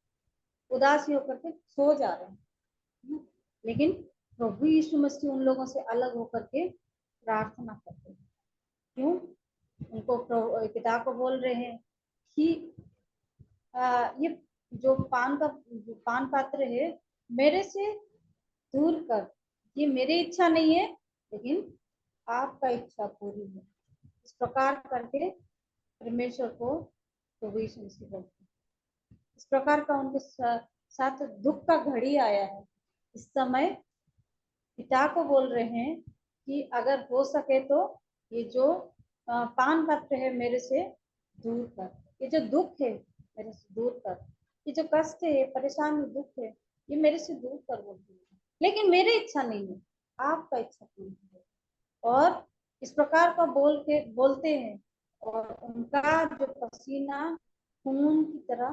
उदासी होकर के सो जा रहे हैं। लेकिन प्रभु यीशु मसीह उन लोगों से अलग होकर के प्रार्थना करते हैं। क्यों? उनको पिता को बोल रहे हैं कि ये जो पान पात्र है मेरे से दूर कर, ये मेरी इच्छा नहीं है लेकिन आपका इच्छा पूरी है। इस प्रकार करके परमेश्वर को प्रभु यीशु मसीह बोलते हैं। इस प्रकार का उनके साथ दुख का घड़ी आया है। इस समय पिता को बोल रहे हैं कि अगर हो सके तो ये जो पान पात्र है मेरे से दूर कर, ये जो दुख है मेरे से दूर कर, ये जो कष्ट है, परेशानी, दुख है, ये मेरे से दूर कर बोलते हैं। लेकिन मेरी इच्छा नहीं है, आपका इच्छा पूरी हो। और इस प्रकार का बोलते हैं और उनका जो पसीना खून की तरह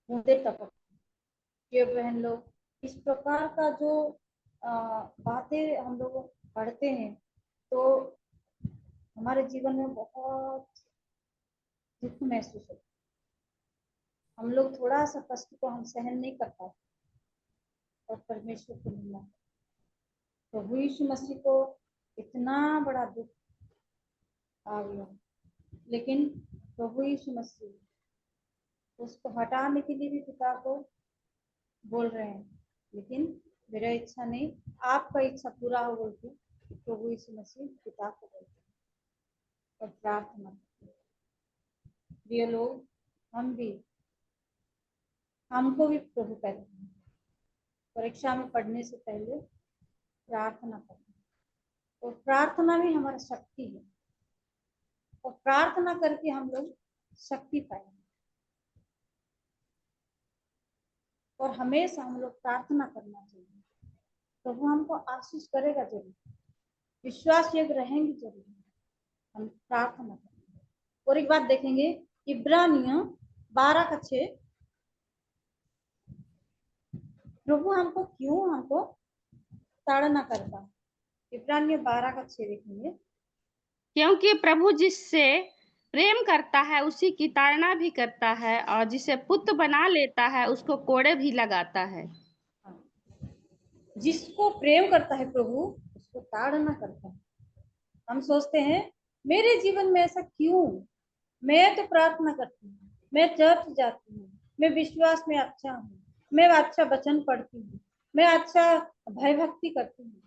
बूंदे टपक। ये बहन लोग इस प्रकार का जो बातें हम लोग पढ़ते हैं तो हमारे जीवन में बहुत दुख महसूस होता है। हम लोग थोड़ा सा कष्ट को हम सहन नहीं कर पाते और परमेश्वर को मिलना। प्रभु यीशु मसीह को इतना बड़ा दुख आ गया, लेकिन प्रभु यीशु मसीह उसको हटाने के लिए भी पिता को बोल रहे हैं, लेकिन मेरा इच्छा नहीं आपका इच्छा पूरा हो बोल के प्रभु यीशु मसीह पिता को बोलते हैं और प्रार्थना करते हैं। प्रिय लोग, हमको भी प्रभु कहते हैं परीक्षा में पढ़ने से पहले प्रार्थना करना, और प्रार्थना भी हमारा शक्ति है, और प्रार्थना करके हम लोग शक्ति पाएंगे। और हमेशा हम लोग प्रार्थना करना चाहिए। प्रभु हमको आशीष करेगा जरूर, विश्वास योग्य रहेंगे जरूर, हम प्रार्थना करेंगे। और एक बात देखेंगे, इब्रानियों 12:6, प्रभु हमको क्यों ताड़ना करता है। इब्रानियों 12:6 देखेंगे। क्योंकि प्रभु जिससे प्रेम करता है उसी की ताड़ना भी करता है, और जिसे पुत्र बना लेता है उसको कोड़े भी लगाता है। जिसको प्रेम करता है प्रभु उसको ताड़ना करता है। हम सोचते हैं मेरे जीवन में ऐसा क्यों, मैं तो प्रार्थना करती हूँ, मैं चर्च जाती हूँ, मैं विश्वास में अच्छा हूँ, मैं अच्छा वचन पढ़ती हूँ, मैं अच्छा भय भक्ति करती हूँ,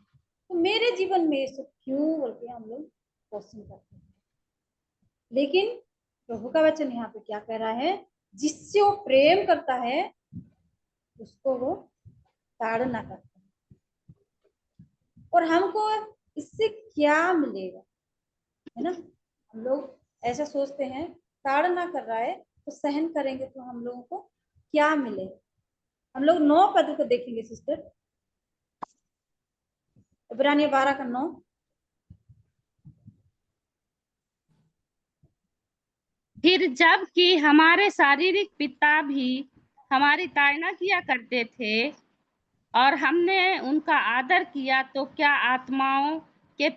तो मेरे जीवन में ये सब क्यों बोल के हम लोग क्वेश्चन करते हैं। लेकिन प्रभु का वचन यहाँ पे क्या कह रहा है, जिससे वो प्रेम करता है उसको वो ताड़ना करता है। और हमको इससे क्या मिलेगा, है ना। हम लोग ऐसा सोचते हैं ताड़ना कर रहा है तो सहन करेंगे तो हम लोगों को क्या मिलेगा। हम लोग 9 पद को देखेंगे सिस्टर, इब्रानियों 12:9। फिर जबकि हमारे शारीरिक पिता भी हमारी ताड़ना किया करते थे और हमने उनका आदर किया, तो क्या आत्माओं के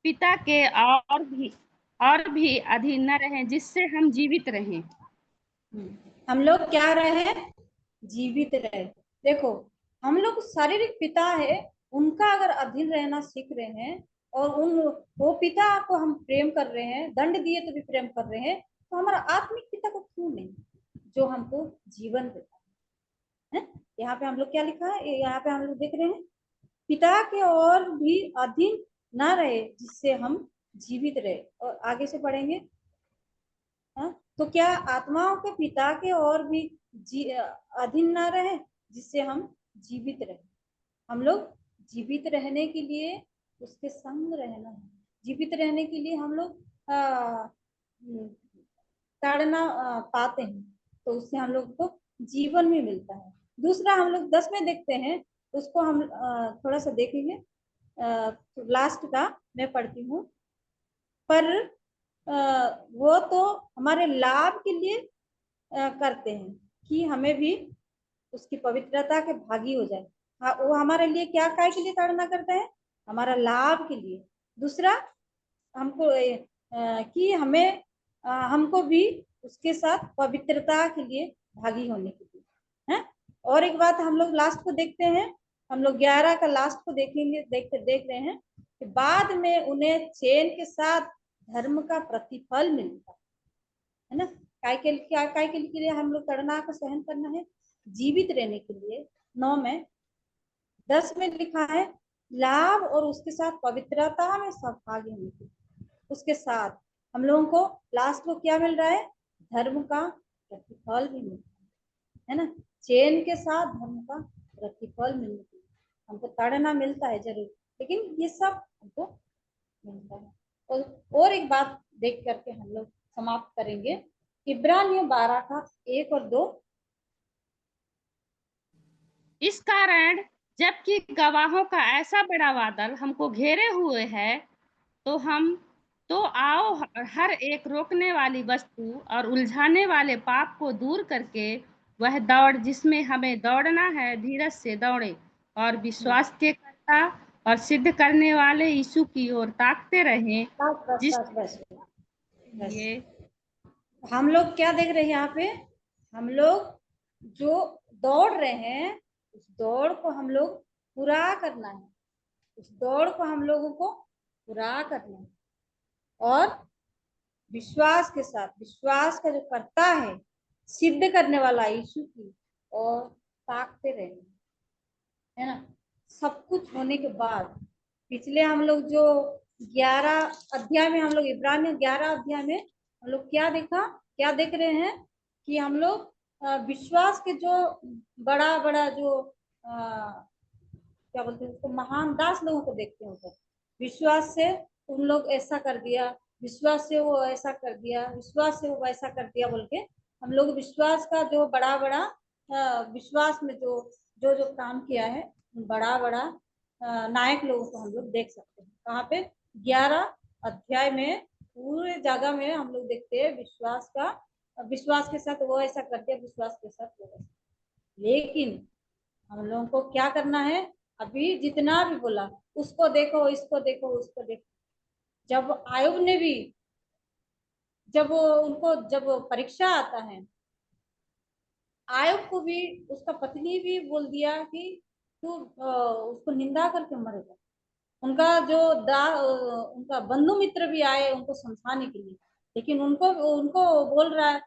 पिता के और भी अधीन न रहें, जिससे हम जीवित रहें। हम लोग क्या रहे, जीवित रहे। देखो, हम लोग शारीरिक पिता है उनका अगर अधीन रहना सीख रहे हैं, और वो पिता को हम प्रेम कर रहे हैं, दंड दिए तो भी प्रेम कर रहे हैं, तो हमारा आत्मिक पिता को क्यों नहीं, जो हमको जीवन देता है। यहाँ पे हम लोग क्या लिखा है, यहाँ पे हम लोग देख रहे हैं, पिता के और भी अधीन ना रहे जिससे हम जीवित रहे। और आगे से पढ़ेंगे, तो क्या आत्माओं के पिता के और भी अधीन ना रहे जिससे हम जीवित रहे। हम लोग जीवित रहने के लिए उसके संग रहना है, जीवित रहने के लिए हम लोग ताड़ना पाते हैं, तो उससे हम लोग को जीवन में मिलता है। दूसरा हम लोग 10 में देखते हैं, उसको हम थोड़ा सा देखेंगे, लास्ट का मैं पढ़ती हूँ। पर वो तो हमारे लाभ के लिए करते हैं कि हमें भी उसकी पवित्रता के भागी हो जाए। हाँ, वो हमारे लिए क्या काय के लिए ताड़ना करते हैं, हमारा लाभ के लिए। दूसरा हमको कि हमें हमको भी उसके साथ पवित्रता के लिए भागी होने के लिए है। और एक बात हम लोग लास्ट को देखते हैं, हम लोग 11 का लास्ट को देखेंगे, देख रहे हैं कि बाद में उन्हें चैन के साथ धर्म का प्रतिफल मिलता है ना। काय के लिए हम लोग ताड़ना को सहन करना है, जीवित रहने के लिए। 9 में 10 में लिखा है लाभ और उसके साथ पवित्रता में सहभागी होने के लिए। उसके साथ हम लोगों को लास्ट को क्या मिल रहा है, धर्म का प्रतिफल भी मिलता है ना। चैन के साथ धर्म का प्रतिफल मिलने के लिए हमको ताड़ना मिलता है जरूर, लेकिन ये सब हमको मिलता है। और एक बात देख करके हम लोग समाप्त करेंगे, इब्रानियों 12 का 1 और 2। इस कारण जबकि गवाहों का ऐसा बड़ा बादल हमको घेरे हुए है, तो आओ हर एक रोकने वाली वस्तु और उलझाने वाले पाप को दूर करके वह दौड़ जिसमें हमें दौड़ना है, धीरज से दौड़े और विश्वास के कर्ता और सिद्ध करने वाले यीशु की ओर ताकते रहें। बस जिस बस बस बस ये हम लोग क्या देख रहे हैं यहाँ पे? हम लोग जो दौड़ रहे हैं, उस दौड़ को हम लोग पूरा करना है। उस दौड़ को हम लोगों को पूरा करना है और विश्वास के साथ, विश्वास का जो करता है, सिद्ध करने वाला यीशु की और ताकते रहना है ना। सब कुछ होने के बाद पिछले हम लोग जो 11 अध्याय में, हम लोग इब्रानियों 11 अध्याय में हम लोग क्या देख रहे हैं कि हम लोग विश्वास के जो बड़ा बड़ा जो क्या बोलते हैं उसको, महान दास लोगों को देखते हैं। उधर विश्वास से उन लोग ऐसा कर दिया, विश्वास से वो ऐसा कर दिया, विश्वास से वो वैसा कर दिया बोल के हम लोग विश्वास का जो बड़ा बड़ा विश्वास में जो जो जो काम किया है, बड़ा बड़ा नायक लोगों को हम लोग देख सकते हैं। कहाँ पे? 11 अध्याय में पूरे जगह में हम लोग देखते हैं विश्वास के साथ वो ऐसा कर दिया, विश्वास के साथ वो ऐसा। लेकिन हम लोगों को क्या करना है? अभी जितना भी बोला, उसको देखो, इसको देखो, उसको देखो। जब आयुब ने भी, जब परीक्षा आता है, आयुब को भी उसका पत्नी भी बोल दिया कि तू उसको निंदा करके मरेगा। उनका उनका बंधु मित्र भी आए उनको समझाने के लिए, लेकिन उनको उनको बोल रहा है,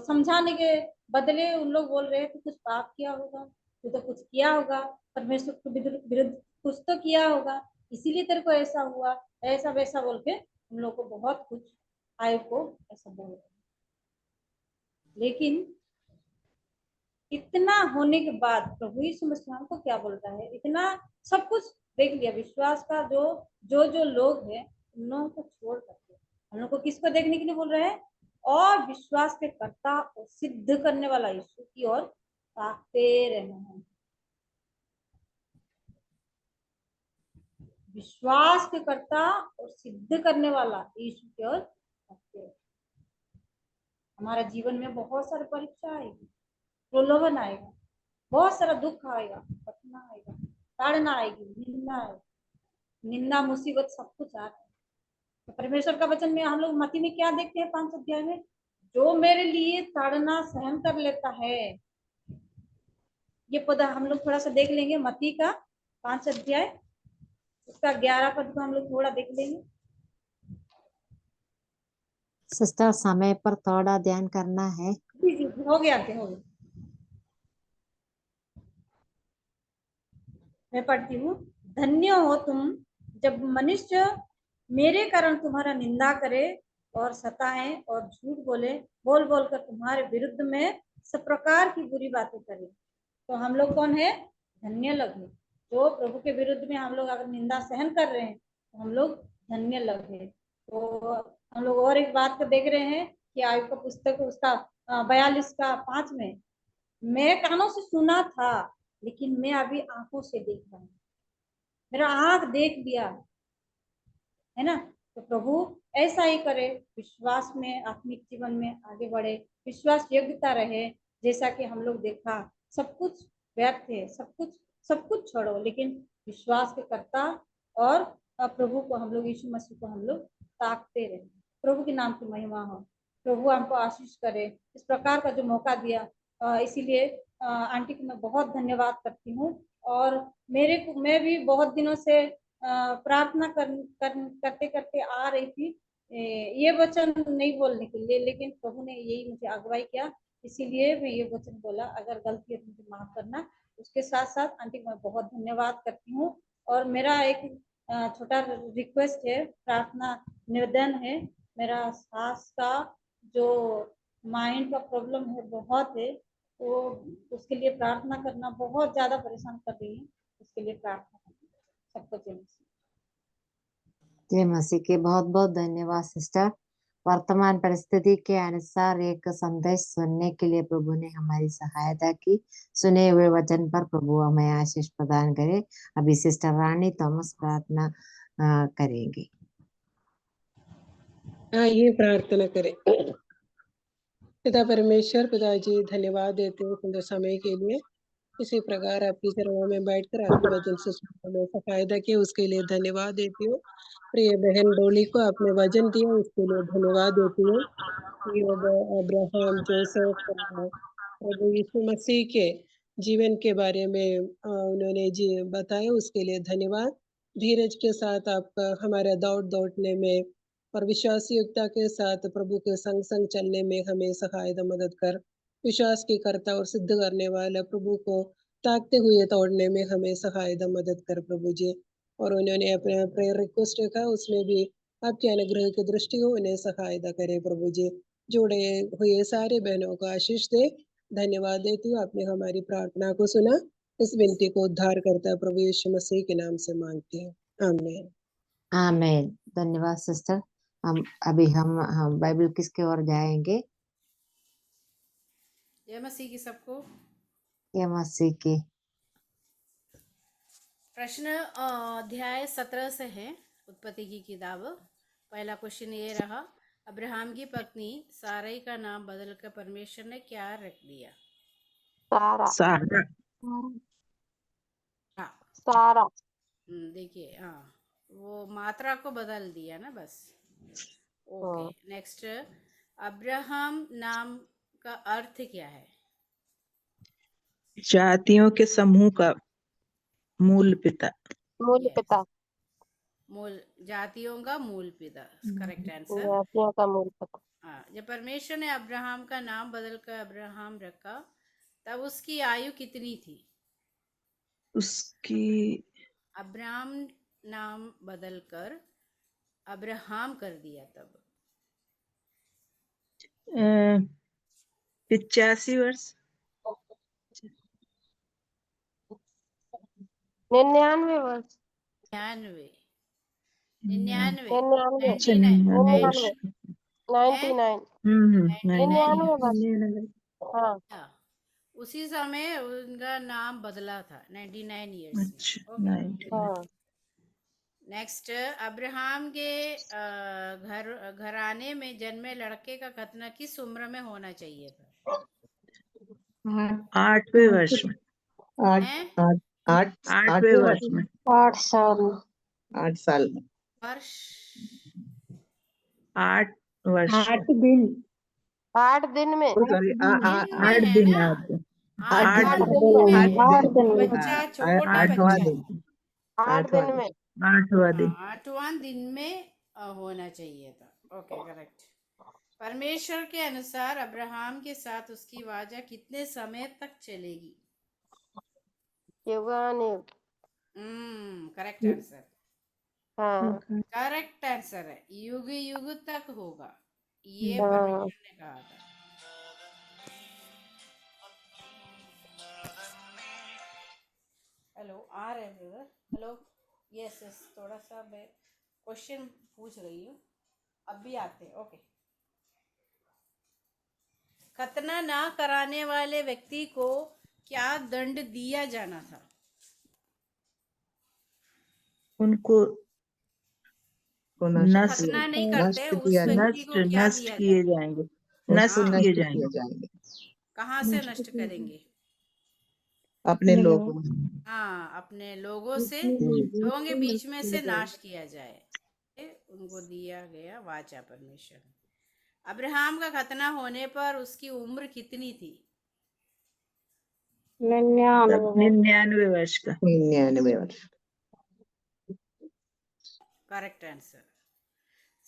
समझाने के बदले उन लोग बोल रहे हैं कि कुछ पाप किया होगा, तू तो कुछ किया होगा, परमेश्वर के विरुद्ध कुछ तो किया होगा, इसीलिए तेरे को ऐसा हुआ, ऐसा वैसा बोल के उन लोग को बहुत कुछ आयुब को ऐसा बोल रहे। लेकिन इतना होने के बाद प्रभु यीशु मसीह हमको क्या बोलता है? इतना सब कुछ देख लिया, विश्वास का जो लोग हैं उन लोगों को छोड़ करके हम लोग को किसको देखने के लिए बोल रहे हैं? और विश्वास के कर्ता और सिद्ध करने वाला यीशु की ओर ताकते रहना है। विश्वास के कर्ता और सिद्ध करने वाला यीशु की ओर ताकते रहना। हमारे जीवन में बहुत सारी परीक्षा आएगी, प्रलोभन आएगा, बहुत सारा दुख आएगा, कठिनाई आएगा, ताड़ना आएगी, निंदा मुसीबत सब कुछ आ रहा है। तो परमेश्वर का वचन में हम लोग मत्ती में क्या देखते हैं? 5 अध्याय में, जो मेरे लिए ताड़ना सहन कर लेता है। ये पद हम लोग थोड़ा सा देख लेंगे, मत्ती का 5 अध्याय उसका 11 पद को हम लोग थोड़ा देख लेंगे। सिस्टर, समय पर थोड़ा ध्यान करना है। जी जी, हो गया। मैं पढ़ती हूँ। धन्य हो तुम जब मनुष्य मेरे कारण तुम्हारा निंदा करे और सताए और झूठ बोल कर तुम्हारे विरुद्ध में सब प्रकार की बुरी बातें करे। तो हम लोग कौन है? धन्य लगे। जो प्रभु के विरुद्ध में हम लोग अगर निंदा सहन कर रहे हैं तो हम लोग धन्य लगे। तो हम लोग और एक बात को देख रहे हैं कि आयुब का पुस्तक उसका 42 का 5 में, मैं कानों से सुना था लेकिन मैं अभी आंखों से देख रहा हूँ, मेरा आंख देख लिया है ना। तो प्रभु ऐसा ही करे, विश्वास में आत्मिक जीवन में आगे बढ़े, विश्वास योग्यता रहे। जैसा कि हम लोग देखा, सब कुछ व्यर्थ है, सब कुछ छोड़ो, लेकिन विश्वास के कर्ता और प्रभु को हम लोग, यीशु मसीह को हम लोग ताकते रहे। प्रभु के नाम की महिमा हो। प्रभु हमको आशीष करे इस प्रकार का जो मौका दिया। इसीलिए आंटी को मैं बहुत धन्यवाद करती हूँ। और मैं भी बहुत दिनों से प्रार्थना करते करते आ रही थी ये वचन नहीं बोलने के लिए, लेकिन प्रभु ने यही मुझे अगुवाई किया, इसीलिए मैं ये वचन बोला। अगर गलती है तो मुझे माफ करना। उसके साथ साथ आंटी को मैं बहुत धन्यवाद करती हूँ। और मेरा एक छोटा रिक्वेस्ट है, प्रार्थना निवेदन है। मेरा सास का जो माइंड का प्रॉब्लम है बहुत है, तो उसके लिए प्रार्थना करना, बहुत ज्यादा परेशान कर रही है, उसके लिए प्रार्थना करना। सबको जय मसीह। जय मसीह के बहुत बहुत धन्यवाद सिस्टर। वर्तमान परिस्थिति के अनुसार एक संदेश सुनने के लिए प्रभु ने हमारी सहायता की। सुने हुए वचन पर प्रभु हमें आशीष प्रदान करे। अभी सिस्टर रानी थॉमस प्रार्थना करेंगी। आइए प्रार्थना करें। पिता परमेश्वर, पिताजी धन्यवाद देते हैं सुंदर समय के लिए। इसी प्रकार आपकी चरणों में बैठकर आपके वचन से सुनने का फायदा किया, उसके लिए धन्यवाद देती हूँ। प्रिय बहन डोली को आपने वचन दिया, उसके लिए धन्यवाद देती हूँ। अब्राहम, जोसेफ, प्रभु यीशु मसीह के जीवन के बारे में उन्होंने बताया, उसके लिए धन्यवाद। धीरज के साथ आपका हमारे दौड़ने में और विश्वासयोग्यता के साथ प्रभु के संग संग चलने में हमें सहायता मदद कर। विश्वास की कर्ता और सिद्ध करने वाला प्रभु को ताकते हुए दौड़ने में हमें सहायता मदद कर प्रभु जी। और उन्होंने अपना प्रेयर रिक्वेस्ट रखा, उसमें भी आपके अनुग्रह की दृष्टि हो उन्हें सहायता करे प्रभु जी। जोड़े हुए सारे बहनों को आशीष दे। धन्यवाद देती हूँ, आपने हमारी प्रार्थना को सुना। इस विनती को उद्धार करता प्रभु यीशु मसीह के नाम से मांगते हैं, आमीन। आमीन। धन्यवाद सिस्टर। हम बाइबल किसके ओर जाएंगे? जय मसीह की सबको। ये मसीह की। प्रश्न अध्याय 17 से है, उत्पत्ति की किताब। पहला क्वेश्चन ये रहा, अब्राहम की पत्नी साराई का नाम बदलकर परमेश्वर ने क्या रख दिया? सारा। हाँ, सारा। देखिए, हाँ, वो मात्रा को बदल दिया ना, बस। ओके, नेक्स्ट, अब्राहम नाम का अर्थ क्या है? जातियों के समूह का मूल पिता। Yes. पिता। मूल, जातियों का मूल पिता, करेक्ट आंसर। जातियों का मूल पिता। हाँ, जब परमेश्वर ने अब्राहम का नाम बदलकर अब्राहम रखा, तब उसकी आयु कितनी थी? उसकी अब्राहम नाम बदलकर अब्राहम कर दिया तब 85 वर्ष। 99 वर्ष। 99 हाँ। उसी समय उनका नाम बदला था, 99 ईयर्स। अच्छा, नेक्स्ट, अब्राहम के घराने में जन्मे लड़के का खतना किस उम्र में होना चाहिए था? 8वें वर्ष में। 8वें वर्ष में। 8 साल में। 8 साल में। वर्ष 8 वर्ष। 8 दिन। 8 दिन में। सॉरी, 8 दिन। 8 दिन में बच्चा, छोटा बच्चा। 8 दिन में। 8वां दिन। 8वां दिन में होना चाहिए था। Okay, correct. परमेश्वर के अनुसार अब्राहम के साथ उसकी वाचा कितने समय तक चलेगी? Correct answer. हाँ। करेक्ट आंसर है, युग युग तक होगा, ये परमेश्वर ने कहा था। हेलो, आ रहे ब्रदर? हेलो, यस, थोड़ा सा मैं क्वेश्चन पूछ रही हूँ, अब भी आते हैं। ओके, खतना ना कराने वाले व्यक्ति को क्या दंड दिया जाना था? उनको खतना नहीं करते उस व्यक्ति को क्या नष्ट दिया किए जाएंगे। नष्ट किए जाएंगे। कहाँ से नष्ट करेंगे? अपने लोगों। हाँ, अपने लोगों के बीच में से नाश किया जाए, उनको दिया गया वाचा परमेश्वर। अब्राहम का खतना होने पर उसकी उम्र कितनी थी? 99 वर्ष का। 99 वर्ष। Correct answer.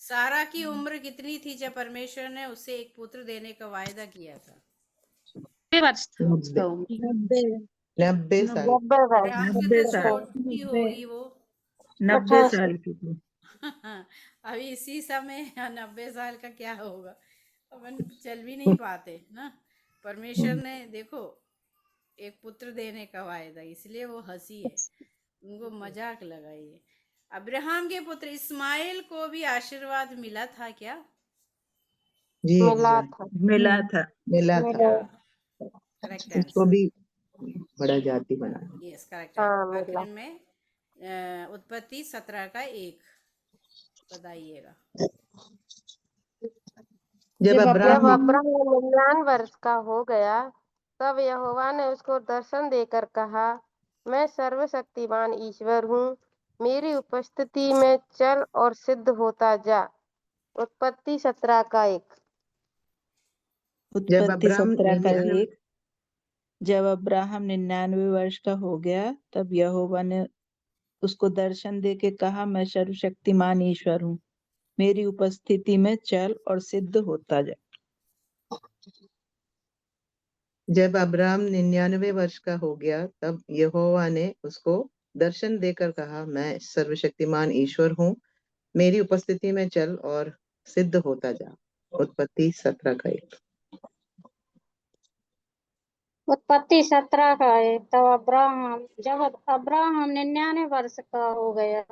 सारा की उम्र कितनी थी जब परमेश्वर ने उसे एक पुत्र देने का वायदा किया था? 90 साल। 90 साल। छोटी होगी वो। 90 साल की थी। अभी इसी समय 90 साल का क्या होगा, अपन चल भी नहीं पाते ना। परमेश्वर ने देखो एक पुत्र देने का वायदा, इसलिए वो हंसी है, उनको मजाक लगा ये। अब्राहम के पुत्र इस्माइल को भी आशीर्वाद मिला था क्या? जी मिला था। मिला था। मिला था, करेक्ट उसको आंसर। भी बड़ा जाति बना। यस करेक्ट हाँ, है। मिला। आखिर में उत्पत्ति 17 का 1 बताइएगा। जब जब अब्राहम अब्राहम 99 वर्ष का हो गया तब यहोवा ने उसको दर्शन देकर कहा, मैं सर्वशक्तिमान ईश्वर हूँ, मेरी उपस्थिति में चल और सिद्ध होता जा। उत्पत्ति 17 का 1। जब उत्पत्ति अब्राहम 17 का 99 1। जब अब्राहम 99 वर्ष का हो गया तब यहोवा ने उसको दर्शन दे के कहा, मैं सर्वशक्तिमान ईश्वर हूँ, मेरी उपस्थिति में चल और सिद्ध होता जा। जब अब्राहम 99 वर्ष का हो गया तब यहोवा ने उसको दर्शन देकर कहा, मैं सर्वशक्तिमान ईश्वर हूँ, मेरी उपस्थिति में चल और सिद्ध होता जा। उत्पत्ति 17 का 1। उत्पत्ति 17 का 1। जब अब्राहम 99 वर्ष का हो गया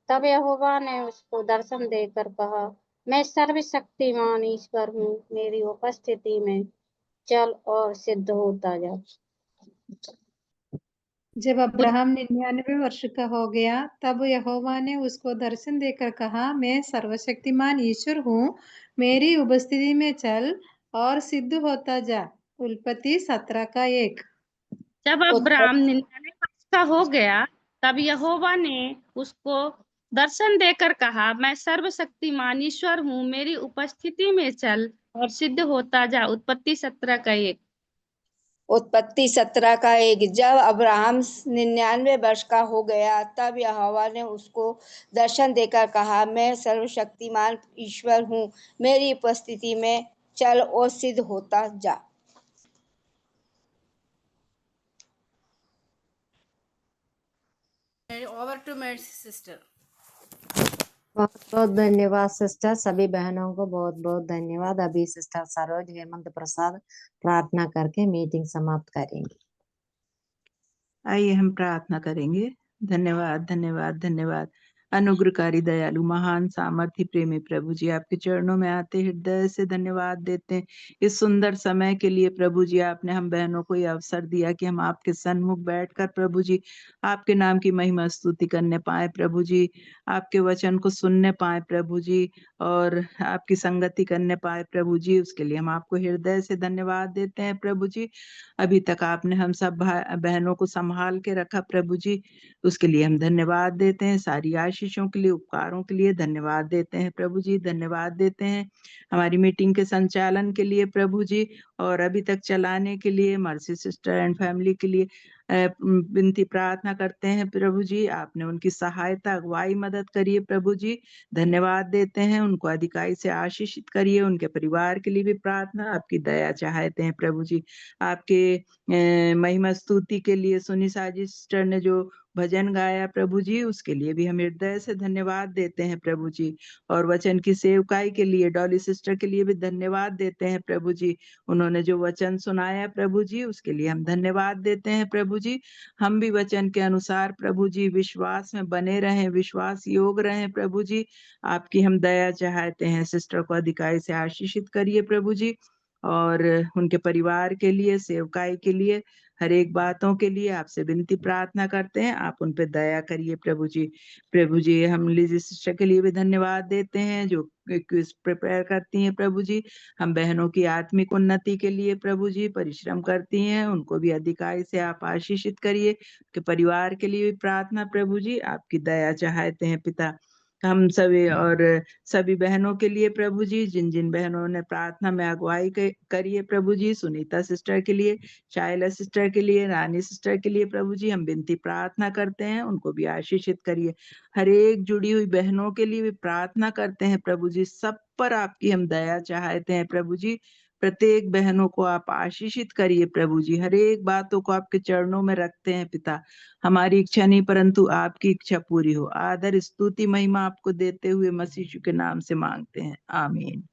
तब यहोवा ने उसको दर्शन देकर कहा, मैं सर्वशक्तिमान ईश्वर हूँ, मेरी उपस्थिति में चल और सिद्ध होता जा। जब अब्राहम 99 वर्ष का हो गया तब यहोवा ने उसको दर्शन देकर कहा, मैं सर्वशक्तिमान ईश्वर हूँ, मेरी उपस्थिति में चल और सिद्ध होता जा। उत्पत्ति 17 का 1। जब अब्राहम 99 वर्ष का हो गया तब यहोवा ने उसको दर्शन देकर कहा, मैं सर्वशक्तिमान ईश्वर हूँ, मेरी उपस्थिति में चल और सिद्ध होता जा। उत्पत्ति 17 का 1। उत्पत्ति 17 का 1। जब अब्राहम 99 वर्ष का हो गया तब यहोवा ने उसको दर्शन देकर कहा, मैं सर्वशक्तिमान ईश्वर हूँ, मेरी उपस्थिति में चल और सिद्ध होता जा। ओवर टू मेरी सिस्टर। बहुत बहुत धन्यवाद सिस्टर। सभी बहनों को बहुत बहुत धन्यवाद। अभी सिस्टर सरोज हेमंत प्रसाद प्रार्थना करके मीटिंग समाप्त करेंगे। आइए हम प्रार्थना करेंगे। धन्यवाद धन्यवाद धन्यवाद। अनुग्रहकारी दयालु महान सामर्थ्य प्रेमी प्रभु जी, आपके चरणों में आते हृदय से धन्यवाद देते हैं इस सुंदर समय के लिए। प्रभु जी, आपने हम बहनों को ये अवसर दिया कि हम आपके सन्मुख बैठकर प्रभु जी आपके नाम की महिमा स्तुति करने पाए प्रभु जी, आपके वचन को सुनने पाए प्रभु जी, और आपकी संगति करने पाए प्रभु जी। उसके लिए हम आपको हृदय से धन्यवाद देते हैं प्रभु जी। अभी तक आपने हम सब बहनों को संभाल के रखा प्रभु जी, उसके लिए हम धन्यवाद देते हैं। सारी आशीषों के लिए, उपकारों के लिए धन्यवाद देते हैं प्रभु जी। धन्यवाद देते हैं हमारी मीटिंग के संचालन के लिए प्रभु जी, और अभी तक चलाने के लिए मर्सी सिस्टर एंड फैमिली के लिए विनती प्रार्थना करते हैं प्रभु जी। आपने उनकी सहायता, अगुवाई, मदद करिए प्रभु जी। धन्यवाद देते हैं, उनको अधिकारी से आशीषित करिए। उनके परिवार के लिए भी प्रार्थना, आपकी दया चाहते हैं प्रभु जी। आपके महिमा स्तुति के लिए सुनी साजी सिस्टर ने जो भजन गाया प्रभु जी, उसके लिए भी हम हृदय से धन्यवाद देते हैं प्रभु जी। और वचन की सेवकाई के लिए डॉली सिस्टर के लिए भी धन्यवाद देते हैं प्रभु जी। उन्होंने जो वचन सुनाया प्रभु जी, उसके लिए हम धन्यवाद देते हैं प्रभु जी। हम भी वचन के अनुसार प्रभु जी विश्वास में बने रहें, विश्वास योग रहें प्रभु जी। आपकी हम दया चाहते हैं। सिस्टर को अधिकारी से आशीषित करिए प्रभु जी, और उनके परिवार के लिए, सेवकाई के लिए, हर एक बातों के लिए आपसे विनती प्रार्थना करते हैं। आप उन पे दया करिए प्रभु जी। प्रभु जी, हम लिजी सिस्टर के लिए भी धन्यवाद देते हैं जो क्विज प्रिपेयर करती हैं प्रभु जी। हम बहनों की आत्मिक उन्नति के लिए प्रभु जी परिश्रम करती हैं, उनको भी अधिकारी से आप आशीषित करिए। के परिवार के लिए भी प्रार्थना प्रभु जी, आपकी दया चाहते हैं पिता। हम सभी और सभी बहनों के लिए प्रभु जी, जिन जिन बहनों ने प्रार्थना में अगुवाई करिए प्रभु जी, सुनीता सिस्टर के लिए, शाइला सिस्टर के लिए, रानी सिस्टर के लिए प्रभु जी हम विनती प्रार्थना करते हैं, उनको भी आशीषित करिए। हर एक जुड़ी हुई बहनों के लिए भी प्रार्थना करते हैं प्रभु जी। सब पर आपकी हम दया चाहते हैं प्रभु जी। प्रत्येक बहनों को आप आशीषित करिए प्रभु जी। हर एक बातों को आपके चरणों में रखते हैं पिता। हमारी इच्छा नहीं परंतु आपकी इच्छा पूरी हो। आदर, स्तुति, महिमा आपको देते हुए मसीह यीशु के नाम से मांगते हैं, आमीन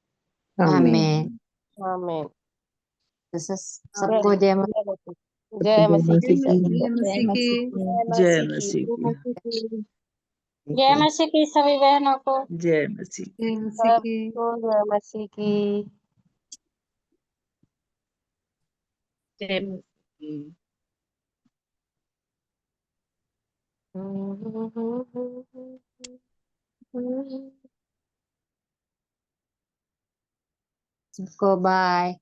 आमीन। आमीन। सबको जय मसीह। जय मसीह की। जय मसीह की। जय मसीह की। जय मसीह की सभी बहनों को। जय मसीह। जय मसीह की। जय मसीह की। सबको बाय।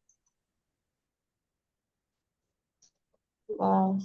बाय।